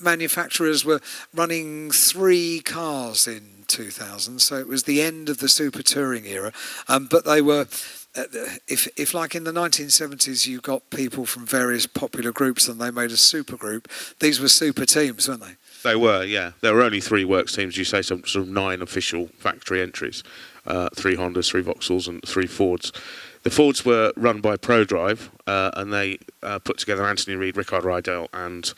manufacturers were running 3 cars in 2000. So it was the end of the Super Touring era. But they were... If like in the 1970s you got people from various popular groups and they made a super group, these were super teams, weren't they? They were, yeah. There were only 3 works teams. You say some sort of 9 official factory entries, 3 Hondas, 3 Vauxhalls, and 3 Fords. The Fords were run by ProDrive, and they put together Anthony Reid, Rickard Rydell, and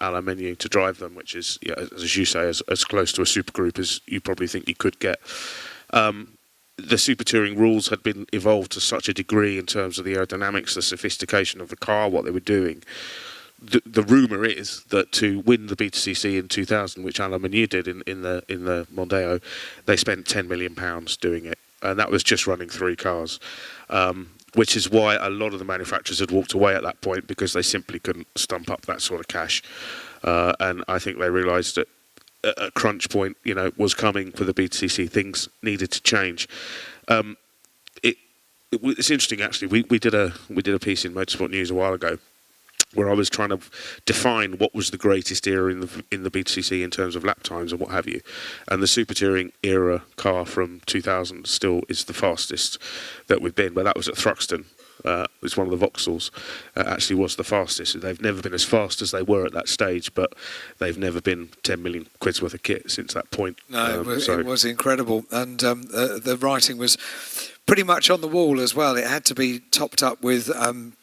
Alain Menu to drive them, which is, yeah, as you say, as close to a supergroup as you probably think you could get. The super touring rules had been evolved to such a degree in terms of the aerodynamics, the sophistication of the car, what they were doing. The rumour is that to win the BTCC in 2000, which Alain Menu did in the Mondeo, they spent £10 million doing it, and that was just running 3 cars, which is why a lot of the manufacturers had walked away at that point, because they simply couldn't stump up that sort of cash. And I think they realised that a crunch point, was coming for the BTCC. Things needed to change. It's interesting, actually. We did a piece in Motorsport News a while ago, where I was trying to define what was the greatest era in the BTCC in terms of lap times and what have you. And the Super Touring era car from 2000 still is the fastest that we've been, but that was at Thruxton. It's one of the Vauxhalls. Actually was the fastest. They've never been as fast as they were at that stage, but they've never been 10 million quid's worth of kit since that point. No, it was incredible. And the writing was pretty much on the wall as well. It had to be topped up with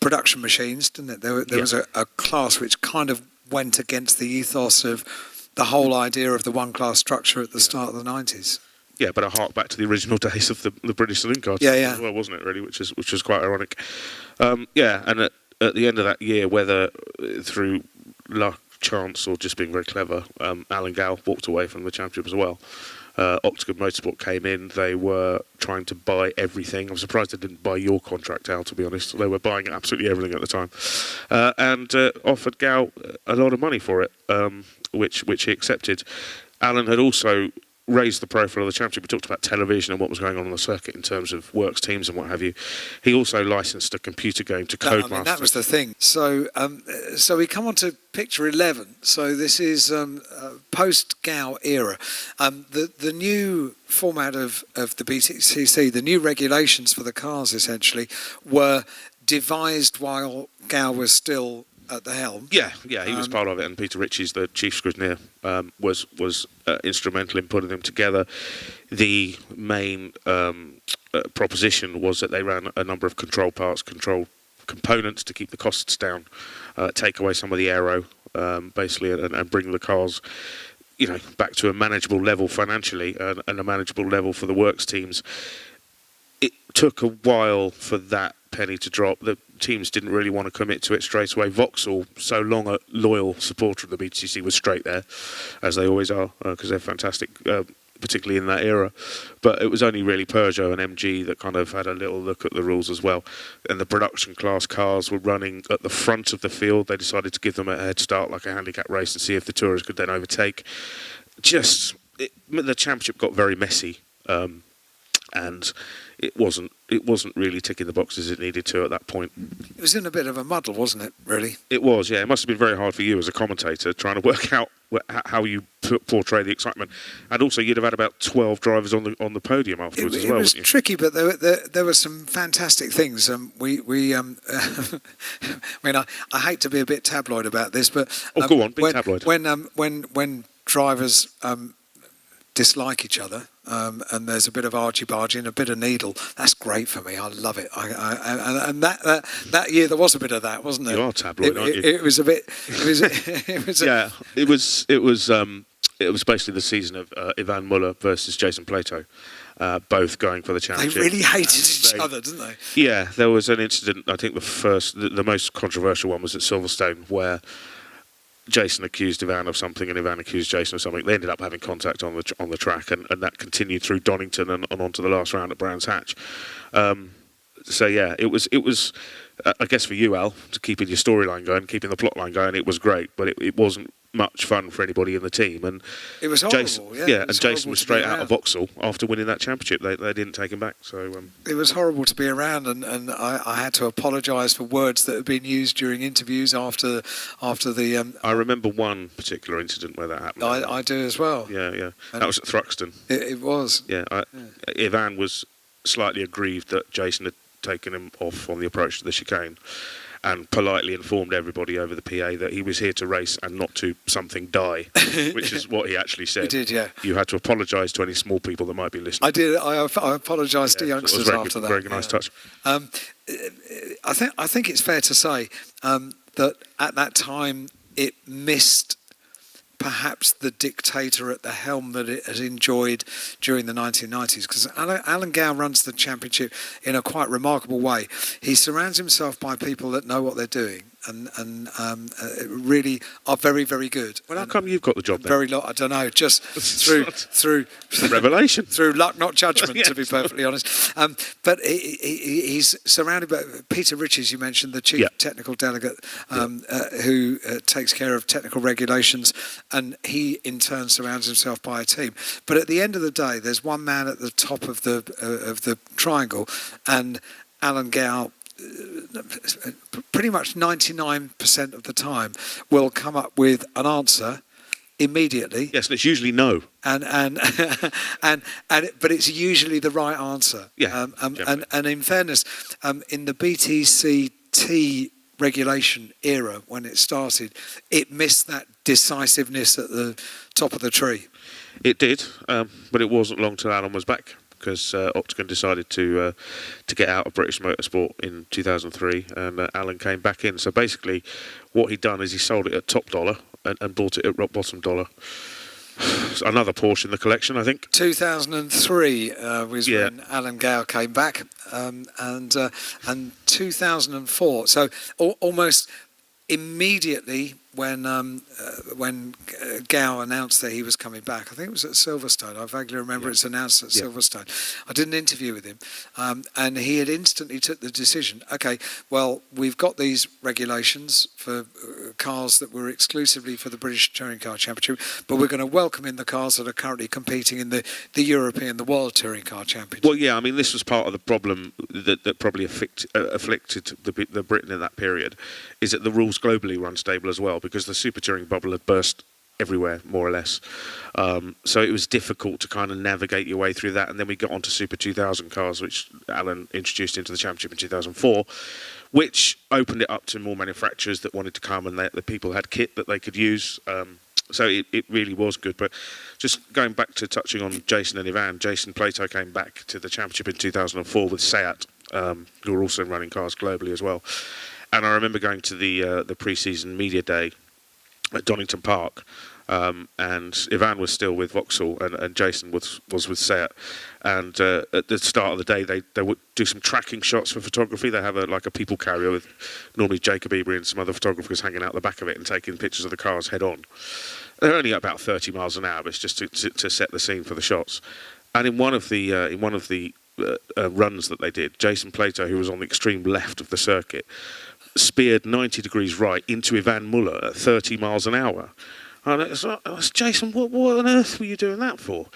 production machines, didn't it? There was a class which kind of went against the ethos of the whole idea of the one-class structure at the start of the 90s. Yeah, but I hark back to the original days of the British Saloon Car as well, wasn't it, really, which was quite ironic. And at the end of that year, whether through luck, chance, or just being very clever, Alan Gow walked away from the championship as well. Octagon Motorsport came in. They were trying to buy everything. I'm surprised they didn't buy your contract, Al, to be honest. They were buying absolutely everything at the time. And offered Gow a lot of money for it, which he accepted. Alan had also raised the profile of the championship. We talked about television and what was going on the circuit in terms of works teams and what have you. He also licensed a computer game to Codemaster. That was the thing. So we come on to picture 11. So this is post-Gow era. The new format of the BTCC, the new regulations for the cars essentially, were devised while Gow was still at the helm. Yeah, he was part of it, and Peter Ritchie's the chief scrutineer was instrumental in putting them together. The main proposition was that they ran a number of control parts, control components to keep the costs down, take away some of the aero, basically, and bring the cars, back to a manageable level financially and a manageable level for the works teams. It took a while for that penny to drop. The teams didn't really want to commit to it straight away. Vauxhall, so long a loyal supporter of the BTCC, was straight there, as they always are, because they're fantastic, particularly in that era. But it was only really Peugeot and MG that kind of had a little look at the rules as well. And the production class cars were running at the front of the field. They decided to give them a head start, like a handicap race, and see if the tourists could then overtake. The championship got very messy, and it wasn't really ticking the boxes it needed to at that point. It was in a bit of a muddle, wasn't it, really? It was, yeah. It must have been very hard for you as a commentator trying to work out how you portray the excitement. And also, you'd have had about 12 drivers on the podium afterwards as well, it was wouldn't you? tricky, but there were some fantastic things. I mean, I hate to be a bit tabloid about this, but go on, be tabloid. When drivers dislike each other, and there's a bit of argy-bargy and a bit of needle, that's great for me. I love it. And that year there was a bit of that, wasn't there? You are tabloid, aren't you? It was a bit. Yeah, it was basically the season of Ivan Muller versus Jason Plato, both going for the championship. They really hated each other, didn't they? Yeah, there was an incident. I think the most controversial one was at Silverstone, where Jason accused Ivan of something and Ivan accused Jason of something. They ended up having contact on the track, and that continued through Donington and onto the last round at Brands Hatch. So yeah, it was I guess for you, Al, to keeping your storyline going, keeping the plot line going, it was great, but it wasn't much fun for anybody in the team. And it was horrible. Jason was straight out of Vauxhall after winning that championship. They didn't take him back. So it was horrible to be around, and I had to apologise for words that had been used during interviews after the. I remember one particular incident where that happened. I do as well. Yeah. That was at Thruxton. It was. Yeah, Ivan was slightly aggrieved that Jason had taken him off on the approach to the chicane, and politely informed everybody over the PA that he was here to race and not to something die, which is what he actually said. He did, yeah. You had to apologise to any small people that might be listening. I did. I apologised to youngsters after that. Very nice touch. I think it's fair to say that at that time it missed perhaps the dictator at the helm that it had enjoyed during the 1990s, because Alan Gow runs the championship in a quite remarkable way. He surrounds himself by people that know what they're doing and really are very, very good. Well, how come you've got the job then? I don't know, just through revelation, through luck, not judgment, yes. To be perfectly honest. But he's surrounded by Peter Ritchie's, you mentioned, the chief technical delegate, who takes care of technical regulations, and he in turn surrounds himself by a team. But at the end of the day, there's one man at the top of the triangle, and Alan Gow, pretty much 99% of the time, will come up with an answer immediately. Yes, and it's usually no. But it's usually the right answer. Yeah. And in fairness, in the BTCT regulation era, when it started, it missed that decisiveness at the top of the tree. It did, but it wasn't long till Alan was back, because Octagon decided to get out of British motorsport in 2003, and Alan came back in. So basically, what he'd done is he sold it at top dollar and bought it at rock bottom dollar. Another Porsche in the collection, I think. 2003 was when Alan Gow came back, and 2004. So almost immediately when Gow announced that he was coming back, I think it was at Silverstone. I vaguely remember it's announced at Silverstone. I did an interview with him, and he had instantly took the decision. Okay, well, we've got these regulations for cars that were exclusively for the British Touring Car Championship, but we're going to welcome in the cars that are currently competing in the European, the World Touring Car Championship. Well, yeah, I mean, this was part of the problem that probably afflicted the Britain in that period, is that the rules globally were unstable as well, because the Super Touring bubble had burst everywhere, more or less. So it was difficult to kind of navigate your way through that. And then we got onto Super 2000 cars, which Alan introduced into the championship in 2004, which opened it up to more manufacturers that wanted to come, and the people had kit that they could use. So it really was good. But just going back to touching on Jason and Ivan, Jason Plato came back to the championship in 2004 with Seat, who were also running cars globally as well. And I remember going to the pre-season media day at Donington Park, and Ivan was still with Vauxhall, and Jason was with Seat. And at the start of the day, they would do some tracking shots for photography. They have a people carrier with normally Jacob Ebery and some other photographers hanging out the back of it and taking pictures of the cars head on. They're only at about 30 miles an hour, but it's just to set the scene for the shots. And in one of the runs that they did, Jason Plato, who was on the extreme left of the circuit, speared 90 degrees right into Ivan Muller at 30 miles an hour. And I was, Jason, what on earth were you doing that for?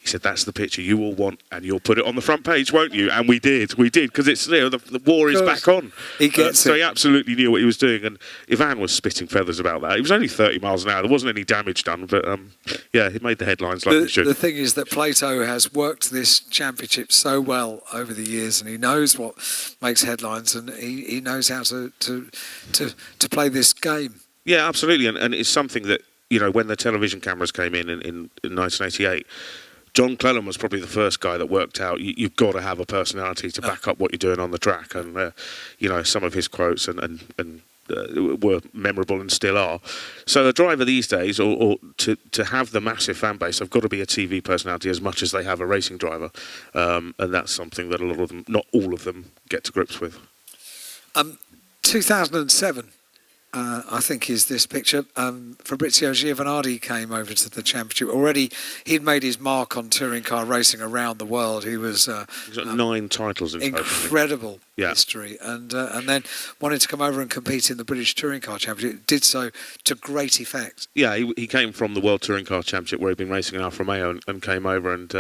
He said, that's the picture you all want, and you'll put it on the front page, won't you? And we did, because it's the war is back on. He gets so he absolutely knew what he was doing, and Ivan was spitting feathers about that. He was only 30 miles an hour. There wasn't any damage done, but yeah, he made the headlines like he should. The thing is that Plato has worked this championship so well over the years, and he knows what makes headlines, and he knows how to play this game. Yeah, absolutely, and it's something that, when the television cameras came in 1988, John Clellan was probably the first guy that worked out you've got to have a personality to back up what you're doing on the track, and some of his quotes and were memorable and still are. So a driver these days, or to have the massive fan base, have got to be a TV personality as much as they have a racing driver, and that's something that a lot of them, not all of them, get to grips with. 2007. I think is this picture. Fabrizio Giovanardi came over to the championship. Already, he'd made his mark on touring car racing around the world. He's got 9 titles in incredible history, and then wanted to come over and compete in the British Touring Car Championship. Did so to great effect. Yeah, he came from the World Touring Car Championship where he'd been racing in Alfa Romeo and came over and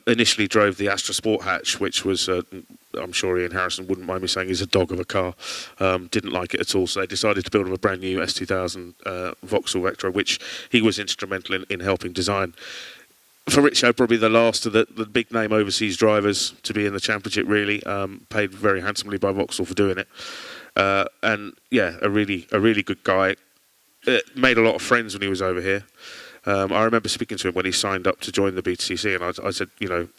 initially drove the Astra Sport Hatch, which was, I'm sure Ian Harrison wouldn't mind me saying, is a dog of a car. Didn't like it at all, so they decided to build him a brand new S2000 Vauxhall Vectra, which he was instrumental in helping design. Fabrizio, probably the last of the big name overseas drivers to be in the championship, really, paid very handsomely by Vauxhall for doing it. And yeah, a really good guy. Made a lot of friends when he was over here. I remember speaking to him when he signed up to join the BTCC, and I said,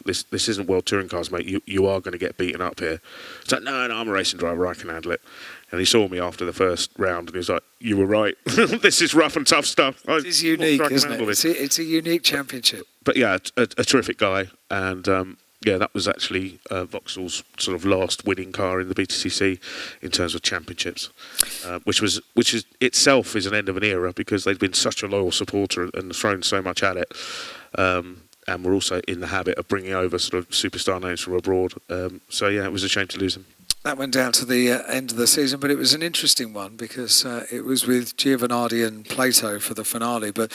this isn't World Touring Cars, mate. You are going to get beaten up here. He's like, no, I'm a racing driver. I can handle it. And he saw me after the first round, and he was like, you were right. This is rough and tough stuff. It's unique, isn't it? It's a unique championship. But yeah, a terrific guy, and yeah, that was actually Vauxhall's sort of last winning car in the BTCC in terms of championships, which is itself is an end of an era because they'd been such a loyal supporter and thrown so much at it, and were also in the habit of bringing over sort of superstar names from abroad. So yeah, it was a shame to lose them. That went down to the end of the season, but it was an interesting one because it was with Giovanardi and Plato for the finale. But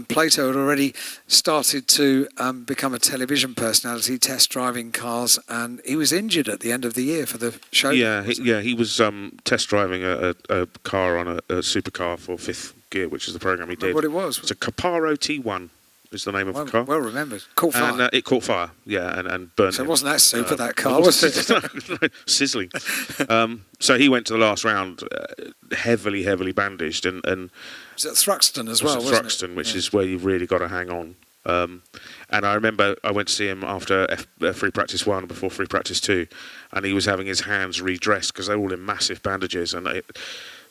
Plato had already started to become a television personality, test driving cars, and he was injured at the end of the year for the show. Yeah, he was test driving a car on a supercar for Fifth Gear, which is the program he did. What it was? It's a Caparo T1. Is the name of the car. Well remembered. Caught fire. And it caught fire, yeah, and burned. So it wasn't that super, that car, was it? Sizzling. So he went to the last round heavily bandaged. And was it Thruxton as well, wasn't it? Thruxton, which is where you've really got to hang on. And I remember I went to see him after free practice 1 before free practice 2, and he was having his hands redressed because they were all in massive bandages, and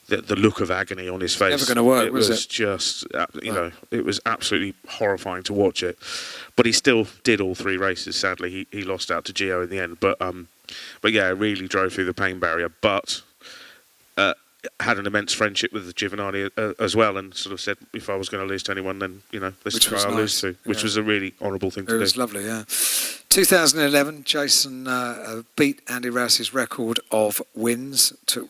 the look of agony on his face. Never going to work, was it? It was just, it was absolutely horrifying to watch it. But he still did all 3 races. Sadly, he lost out to Gio in the end. But yeah, really drove through the pain barrier. But had an immense friendship with Giovanardi as well, and sort of said, if I was going to lose to anyone, then this is the guy I'll lose to, which was a really honourable thing to do. It was lovely, yeah. 2011, Jason beat Andy Rouse's record of wins, took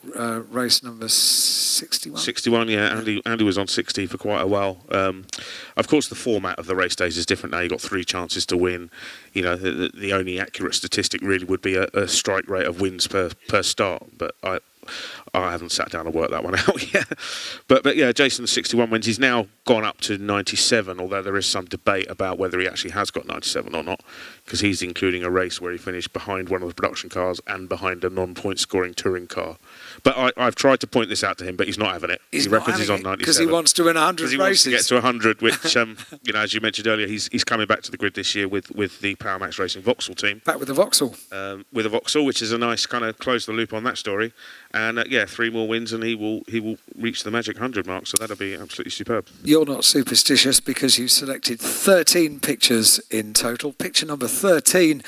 race number 61. 61, yeah. Andy was on 60 for quite a while. Of course, the format of the race days is different now. You've got 3 chances to win. The only accurate statistic really would be a strike rate of wins per start. But I haven't sat down and worked that one out yet. But yeah, Jason's 61 wins. He's now gone up to 97, although there is some debate about whether he actually has got 97 or not, because he's including a race where he finished behind one of the production cars and behind a non-point scoring touring car. But I've tried to point this out to him, but he's not having it. He references on 97 because he wants to win 100 races. He wants to get to 100, which as you mentioned earlier, he's coming back to the grid this year with the Power Max Racing Vauxhall team. Back with the Vauxhall. With a Vauxhall, which is a nice kind of close the loop on that story. And 3 more wins, and he will reach the magic 100 mark. So that'll be absolutely superb. You're not superstitious because you selected 13 pictures in total. Picture number 13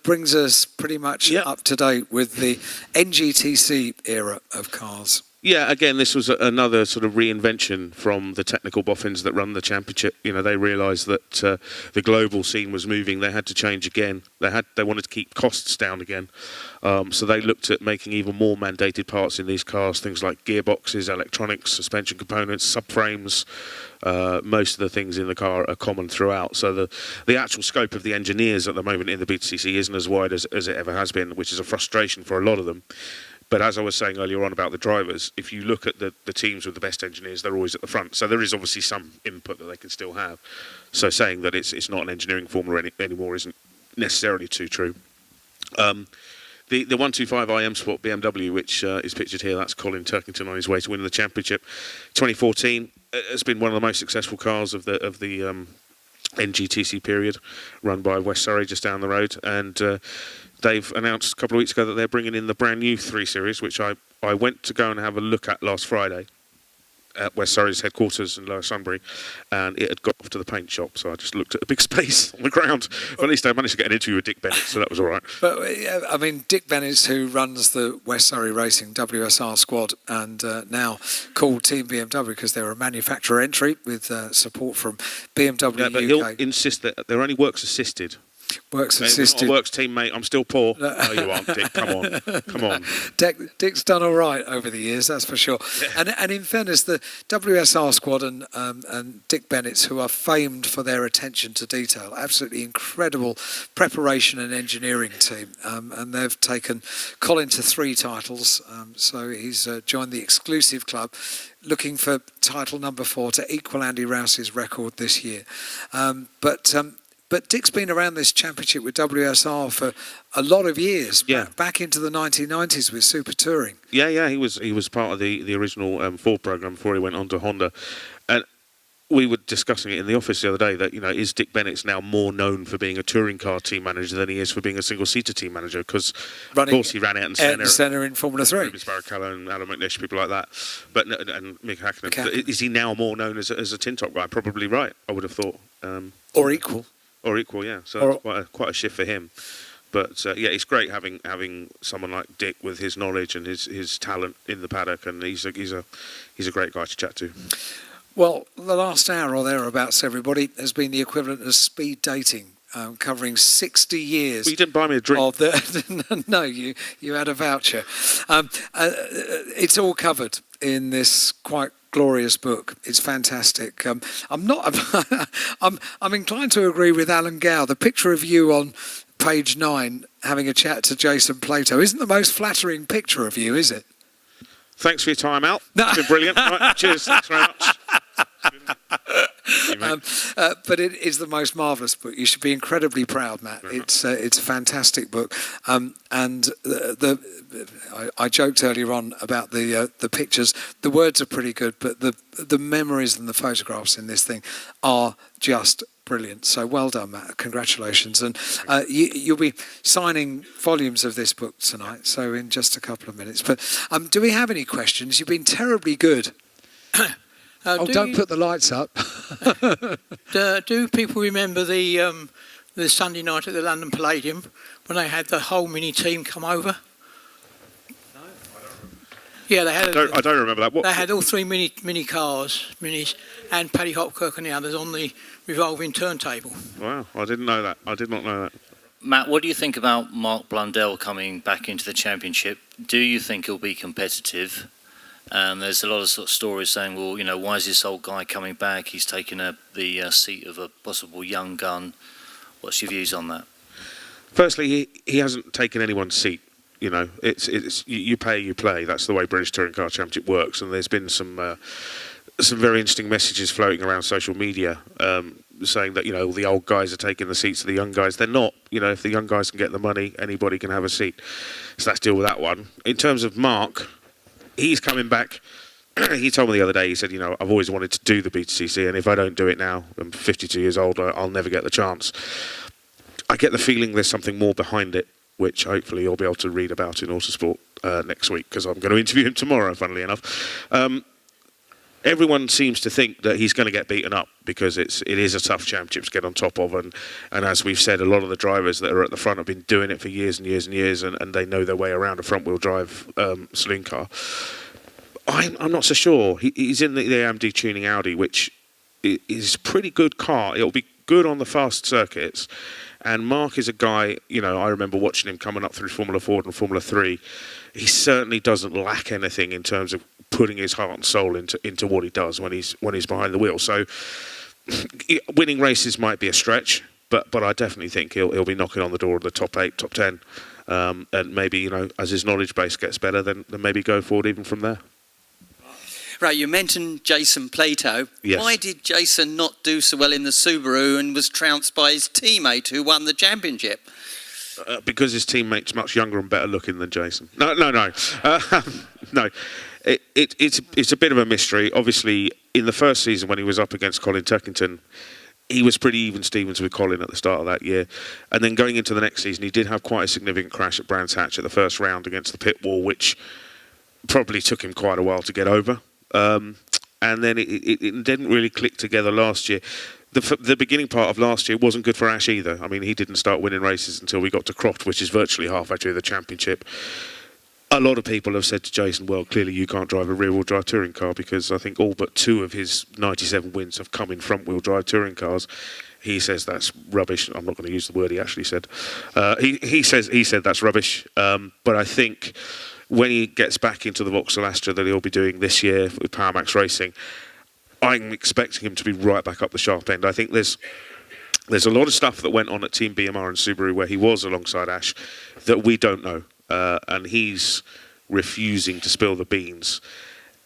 brings us pretty much up to date with the NGTC era of cars. Yeah, again, this was another sort of reinvention from the technical boffins that run the championship. They realised that the global scene was moving. They had to change again. They wanted to keep costs down again. So they looked at making even more mandated parts in these cars, things like gearboxes, electronics, suspension components, subframes. Most of the things in the car are common throughout. So the actual scope of the engineers at the moment in the BTCC isn't as wide as it ever has been, which is a frustration for a lot of them. But as I was saying earlier on about the drivers, if you look at the teams with the best engineers, they're always at the front. So there is obviously some input that they can still have. So saying that it's not an engineering formula anymore isn't necessarily too true. The 125 IM Sport BMW, which is pictured here, that's Colin Turkington on his way to winning the championship. 2014 has been one of the most successful cars of the NGTC period, run by West Surrey just down the road. And they've announced a couple of weeks ago that they're bringing in the brand new 3 Series, which I went to go and have a look at last Friday at West Surrey's headquarters in Lower Sunbury, and it had got off to the paint shop, so I just looked at a big space on the ground. But at least I managed to get an interview with Dick Bennett, so that was all right. But I mean, Dick Bennett, who runs the West Surrey Racing WSR squad, and now called Team BMW because they're a manufacturer entry with support from BMW but UK. He'll insist that they're only works assisted. Works assisted. Works teammate. I'm still poor. No, you aren't, Dick. Come on. Dick's done all right over the years, that's for sure. Yeah. And in fairness, the WSR squad and Dick Bennett's, who are famed for their attention to detail, absolutely incredible preparation and engineering team. And they've taken Colin to 3 titles. So he's joined the exclusive club, looking for title number 4 to equal Andy Rouse's record this year. But Dick's been around this championship with WSR for a lot of years, back into the 1990s with Super Touring. Yeah, he was part of the original Ford program before he went on to Honda. And we were discussing it in the office the other day that, is Dick Bennett's now more known for being a touring car team manager than he is for being a single-seater team manager? Because, of course, he ran Ayrton Senna in Formula 3. Rubens Barrichello and Alan McNish, people like that. And Mick Hakkinen. Is he now more known as a tin-top guy? Probably right, I would have thought. Or equal. Or equal, yeah. So that's quite a shift for him. But it's great having someone like Dick with his knowledge and his talent in the paddock, and he's a great guy to chat to. Well, the last hour or thereabouts, everybody, has been the equivalent of speed dating, covering 60 years. Well, you didn't buy me a drink. No, you had a voucher. It's all covered in this quite glorious book. It's fantastic. I'm inclined to agree with Alan Gow. The picture of you on page 9 having a chat to Jason Plato isn't the most flattering picture of you, is it? Thanks for your time, Al. It's been brilliant. Right, cheers. Thanks very much. But it is the most marvellous book. You should be incredibly proud, Matt. It's a fantastic book. And I joked earlier on about the pictures. The words are pretty good, but the memories and the photographs in this thing are just brilliant. So well done, Matt. Congratulations. And you'll be signing volumes of this book tonight, so in just a couple of minutes. But do we have any questions? You've been terribly good. Don't put the lights up. Do people remember the Sunday night at the London Palladium when they had the whole mini team come over? No, I don't remember. Yeah, they had. I don't remember that. They had all 3 minis, and Paddy Hopkirk and the others on the revolving turntable. Wow, I didn't know that. I did not know that. Matt, what do you think about Mark Blundell coming back into the championship? Do you think he'll be competitive? There's a lot of sort of stories saying, well, why is this old guy coming back? He's taken the seat of a possible young gun. What's your views on that? Firstly, he hasn't taken anyone's seat. you know, it's you pay, you play. That's the way British Touring Car Championship works. And there's been some very interesting messages floating around social media saying that, you know, the old guys are taking the seats of the young guys. They're not. You know, if the young guys can get the money, anybody can have a seat. So let's deal with that one. In terms of Mark, he's coming back. He told me the other day, he said, you know, I've always wanted to do the BTCC, and if I don't do it now, I'm 52 years old, I'll never get the chance. I get the feeling there's something more behind it, which hopefully you'll be able to read about in Autosport next week, because I'm going to interview him tomorrow, funnily enough. Everyone seems to think that he's going to get beaten up because it is a tough championship to get on top of, and as we've said, a lot of the drivers that are at the front have been doing it for years and years and years, and they know their way around a front-wheel drive saloon car. I'm not so sure. He's in the AMD tuning Audi, which is a pretty good car. It'll be good on the fast circuits. And Mark is a guy, you know, I remember watching him coming up through Formula Ford and Formula 3. He certainly doesn't lack anything in terms of putting his heart and soul into what he does when he's behind the wheel. So winning races might be a stretch, but I definitely think he'll be knocking on the door of the top 8, top 10. And maybe, you know, as his knowledge base gets better, then maybe go forward even from there. Right, you mentioned Jason Plato. Yes. Why did Jason not do so well in the Subaru and was trounced by his teammate who won the championship? Because his teammate's much younger and better looking than Jason. No. No. It's a bit of a mystery. Obviously, in the first season when he was up against Colin Tuckington, he was pretty even Stevens with Colin at the start of that year. And then going into the next season, he did have quite a significant crash at Brands Hatch at the first round against the pit wall, which probably took him quite a while to get over. And then it didn't really click together last year. The beginning part of last year wasn't good for Ash either. I mean, he didn't start winning races until we got to Croft, which is virtually halfway through the championship. A lot of people have said to Jason, well, clearly you can't drive a rear-wheel drive touring car, because I think all but 2 of his 97 wins have come in front-wheel drive touring cars. He says that's rubbish. I'm not going to use the word he actually said. He said that's rubbish. But I think when he gets back into the Vauxhall Astra that he'll be doing this year with Powermax Racing, I'm expecting him to be right back up the sharp end. I think there's a lot of stuff that went on at Team BMR and Subaru where he was alongside Ash that we don't know. And he's refusing to spill the beans.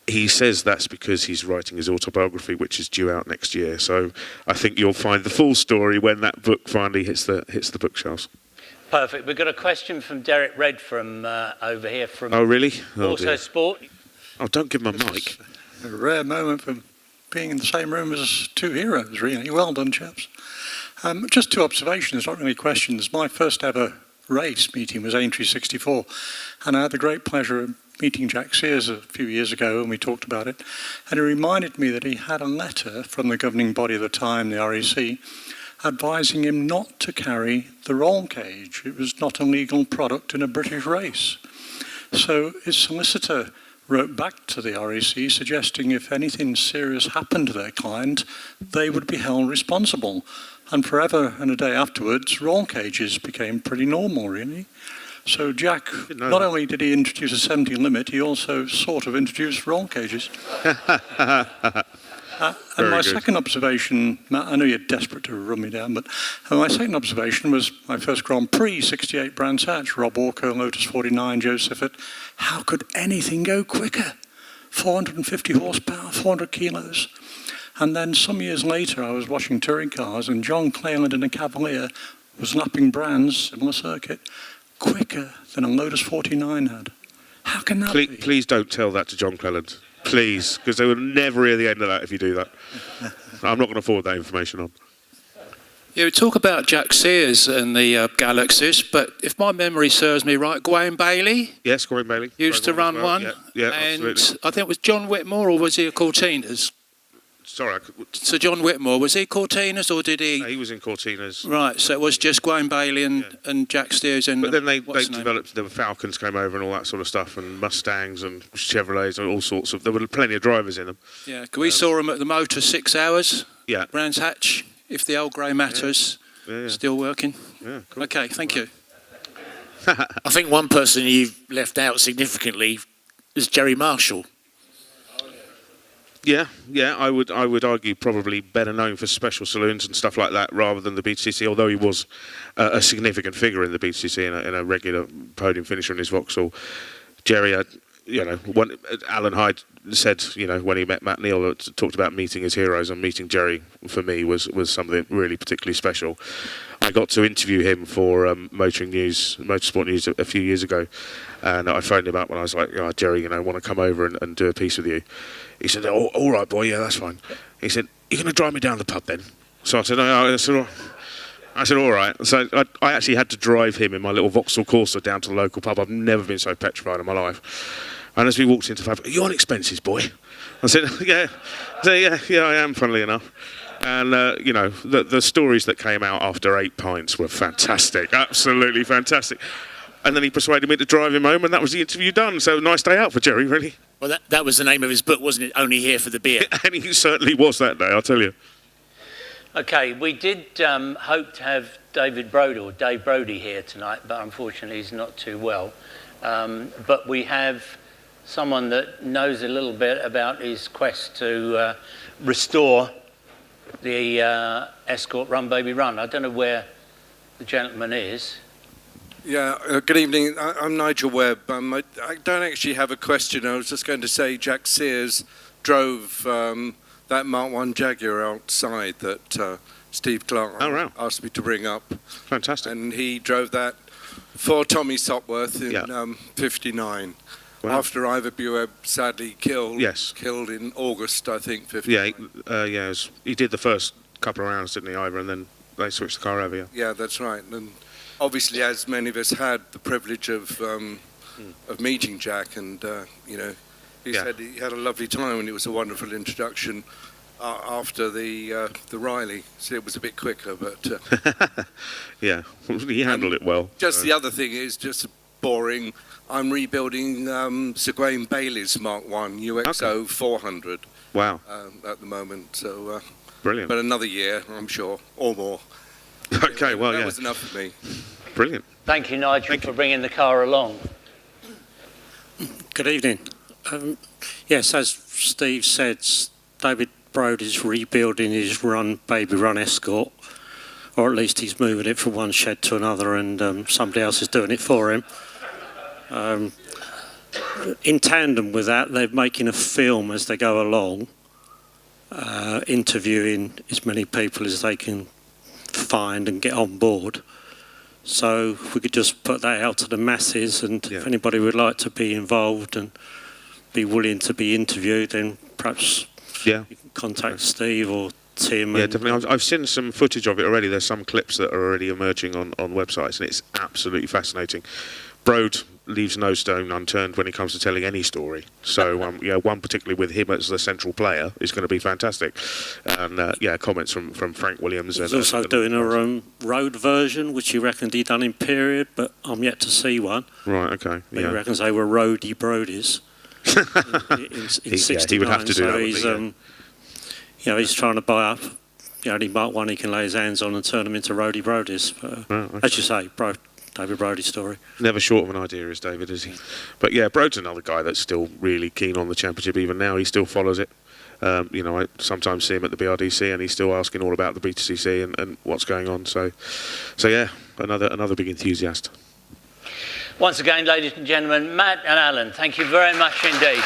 He says that's because he's writing his autobiography, which is due out next year. So I think you'll find the full story when that book finally hits the bookshelves. Perfect. We've got a question from Derek Red from over here from really? Autosport. Oh, don't give him a mic. A rare moment for being in the same room as 2 heroes, really. Well done, chaps. Just 2 observations, not really questions. My first ever race meeting was Aintree 64, and I had the great pleasure of meeting Jack Sears a few years ago, and we talked about it. And he reminded me that he had a letter from the governing body of the time, the REC, advising him not to carry the roll cage. It was not a legal product in a British race. So his solicitor wrote back to the REC suggesting if anything serious happened to their client, they would be held responsible. And forever and a day afterwards, roll cages became pretty normal, really. So Jack, not only did he introduce a 70 limit, he also sort of introduced roll cages. And my second observation, Matt, I know you're desperate to run me down, but my second observation was my first Grand Prix, 68 Brands Hatch, Rob Walker, Lotus 49, Joe Siffert. How could anything go quicker? 450 horsepower, 400 kilos. And then some years later, I was watching touring cars, and John Cleland in a Cavalier was lapping Brands, similar circuit, quicker than a Lotus 49 had. How can that be? Please don't tell that to John Cleland. Please, because they will never hear the end of that if you do that. I'm not going to forward that information on. You talk about Jack Sears and the Galaxies, but if my memory serves me right, Duane Bailey? Yes, Duane Bailey. Used to run one. Yeah, and absolutely. I think it was John Whitmore, or was he a Cortinas? Sorry. So John Whitmore, was he Cortinas or did he? No, he was in Cortinas. Right, so it was just Duane Bailey and Jack Steers. And but then they developed, the Falcons came over and all that sort of stuff, and Mustangs and Chevrolets and all sorts of, there were plenty of drivers in them. Yeah, we saw them at the Motor 6 Hours. Yeah. Brands Hatch, if the old grey matters, still working. Yeah, cool. Okay, thank you. I think one person you've left out significantly is Jerry Marshall. Yeah, I would argue probably better known for special saloons and stuff like that rather than the BTCC, although he was a significant figure in the BTCC in a regular podium finisher in his Vauxhall. Jerry, Alan Hyde said, when he met Matt Neal, talked about meeting his heroes, and meeting Jerry for me was something really particularly special. I got to interview him for Motorsport News a few years ago, and I phoned him up and I was like, Jerry, I want to come over and do a piece with you. He said, oh, all right, boy, yeah, that's fine. He said, you're going to drive me down the pub then? So I said, I said, all right. So I actually had to drive him in my little Vauxhall Corsa down to the local pub. I've never been so petrified in my life. And as we walked into the pub, are you on expenses, boy? I said, yeah, I am, funnily enough. And, the stories that came out after 8 pints were fantastic, absolutely fantastic. And then he persuaded me to drive him home, and that was the interview done. So nice day out for Jerry, really. Well, that was the name of his book, wasn't it? Only Here for the Beer. And he certainly was that day, I'll tell you. Okay, we did hope to have Dave Brodie here tonight, but unfortunately he's not too well. But we have someone that knows a little bit about his quest to restore the Escort Run Baby Run. I don't know where the gentleman is. Yeah, good evening. I'm Nigel Webb. I don't actually have a question. I was just going to say Jack Sears drove that Mark 1 Jaguar outside that Steve Clark asked me to bring up. Fantastic. And he drove that for Tommy Sopworth in 59. Wow. After Ivor Bueb sadly killed in August, I think, 59. Yeah, he did the first couple of rounds, didn't he, Ivor, and then they switched the car over, Yeah, that's right. And obviously, as many of us had the privilege of meeting Jack, and he said he had a lovely time, and it was a wonderful introduction after the Riley. So it was a bit quicker, but yeah, he handled it well. Just the other thing is just boring. I'm rebuilding Sir Duane Bailey's Mark 1 UXO 400. Wow. At the moment, so brilliant. But another year, I'm sure, or more. Okay, well, that was enough for me. Brilliant. Thank you, Nigel, for bringing the car along. Good evening. Yes, as Steve said, David Brodie's rebuilding his Baby Run Escort, or at least he's moving it from one shed to another, and somebody else is doing it for him. In tandem with that, they're making a film as they go along, interviewing as many people as they can find and get on board. So if we could just put that out to the masses, and if anybody would like to be involved and be willing to be interviewed, then perhaps you can contact Steve or Tim. Yeah, definitely. I've seen some footage of it already. There's some clips that are already emerging on websites, and it's absolutely fascinating. Brode leaves no stone unturned when it comes to telling any story. So, one particularly with him as the central player is going to be fantastic. And, comments from Frank Williams. He's also doing a road version, which he reckoned he'd done in period, but I'm yet to see one. Right, okay. But he reckons they were roadie Brodies in 69. He would have to do that. He's trying to buy up the only Mark 1 he can lay his hands on and turn them into roadie Brodies. Okay. As you say, David Brodie's story. Never short of an idea is David, is he? But yeah, Brode's another guy that's still really keen on the championship. Even now, he still follows it. I sometimes see him at the BRDC, and he's still asking all about the BTCC and what's going on. So yeah, another big enthusiast. Once again, ladies and gentlemen, Matt and Alan, thank you very much indeed.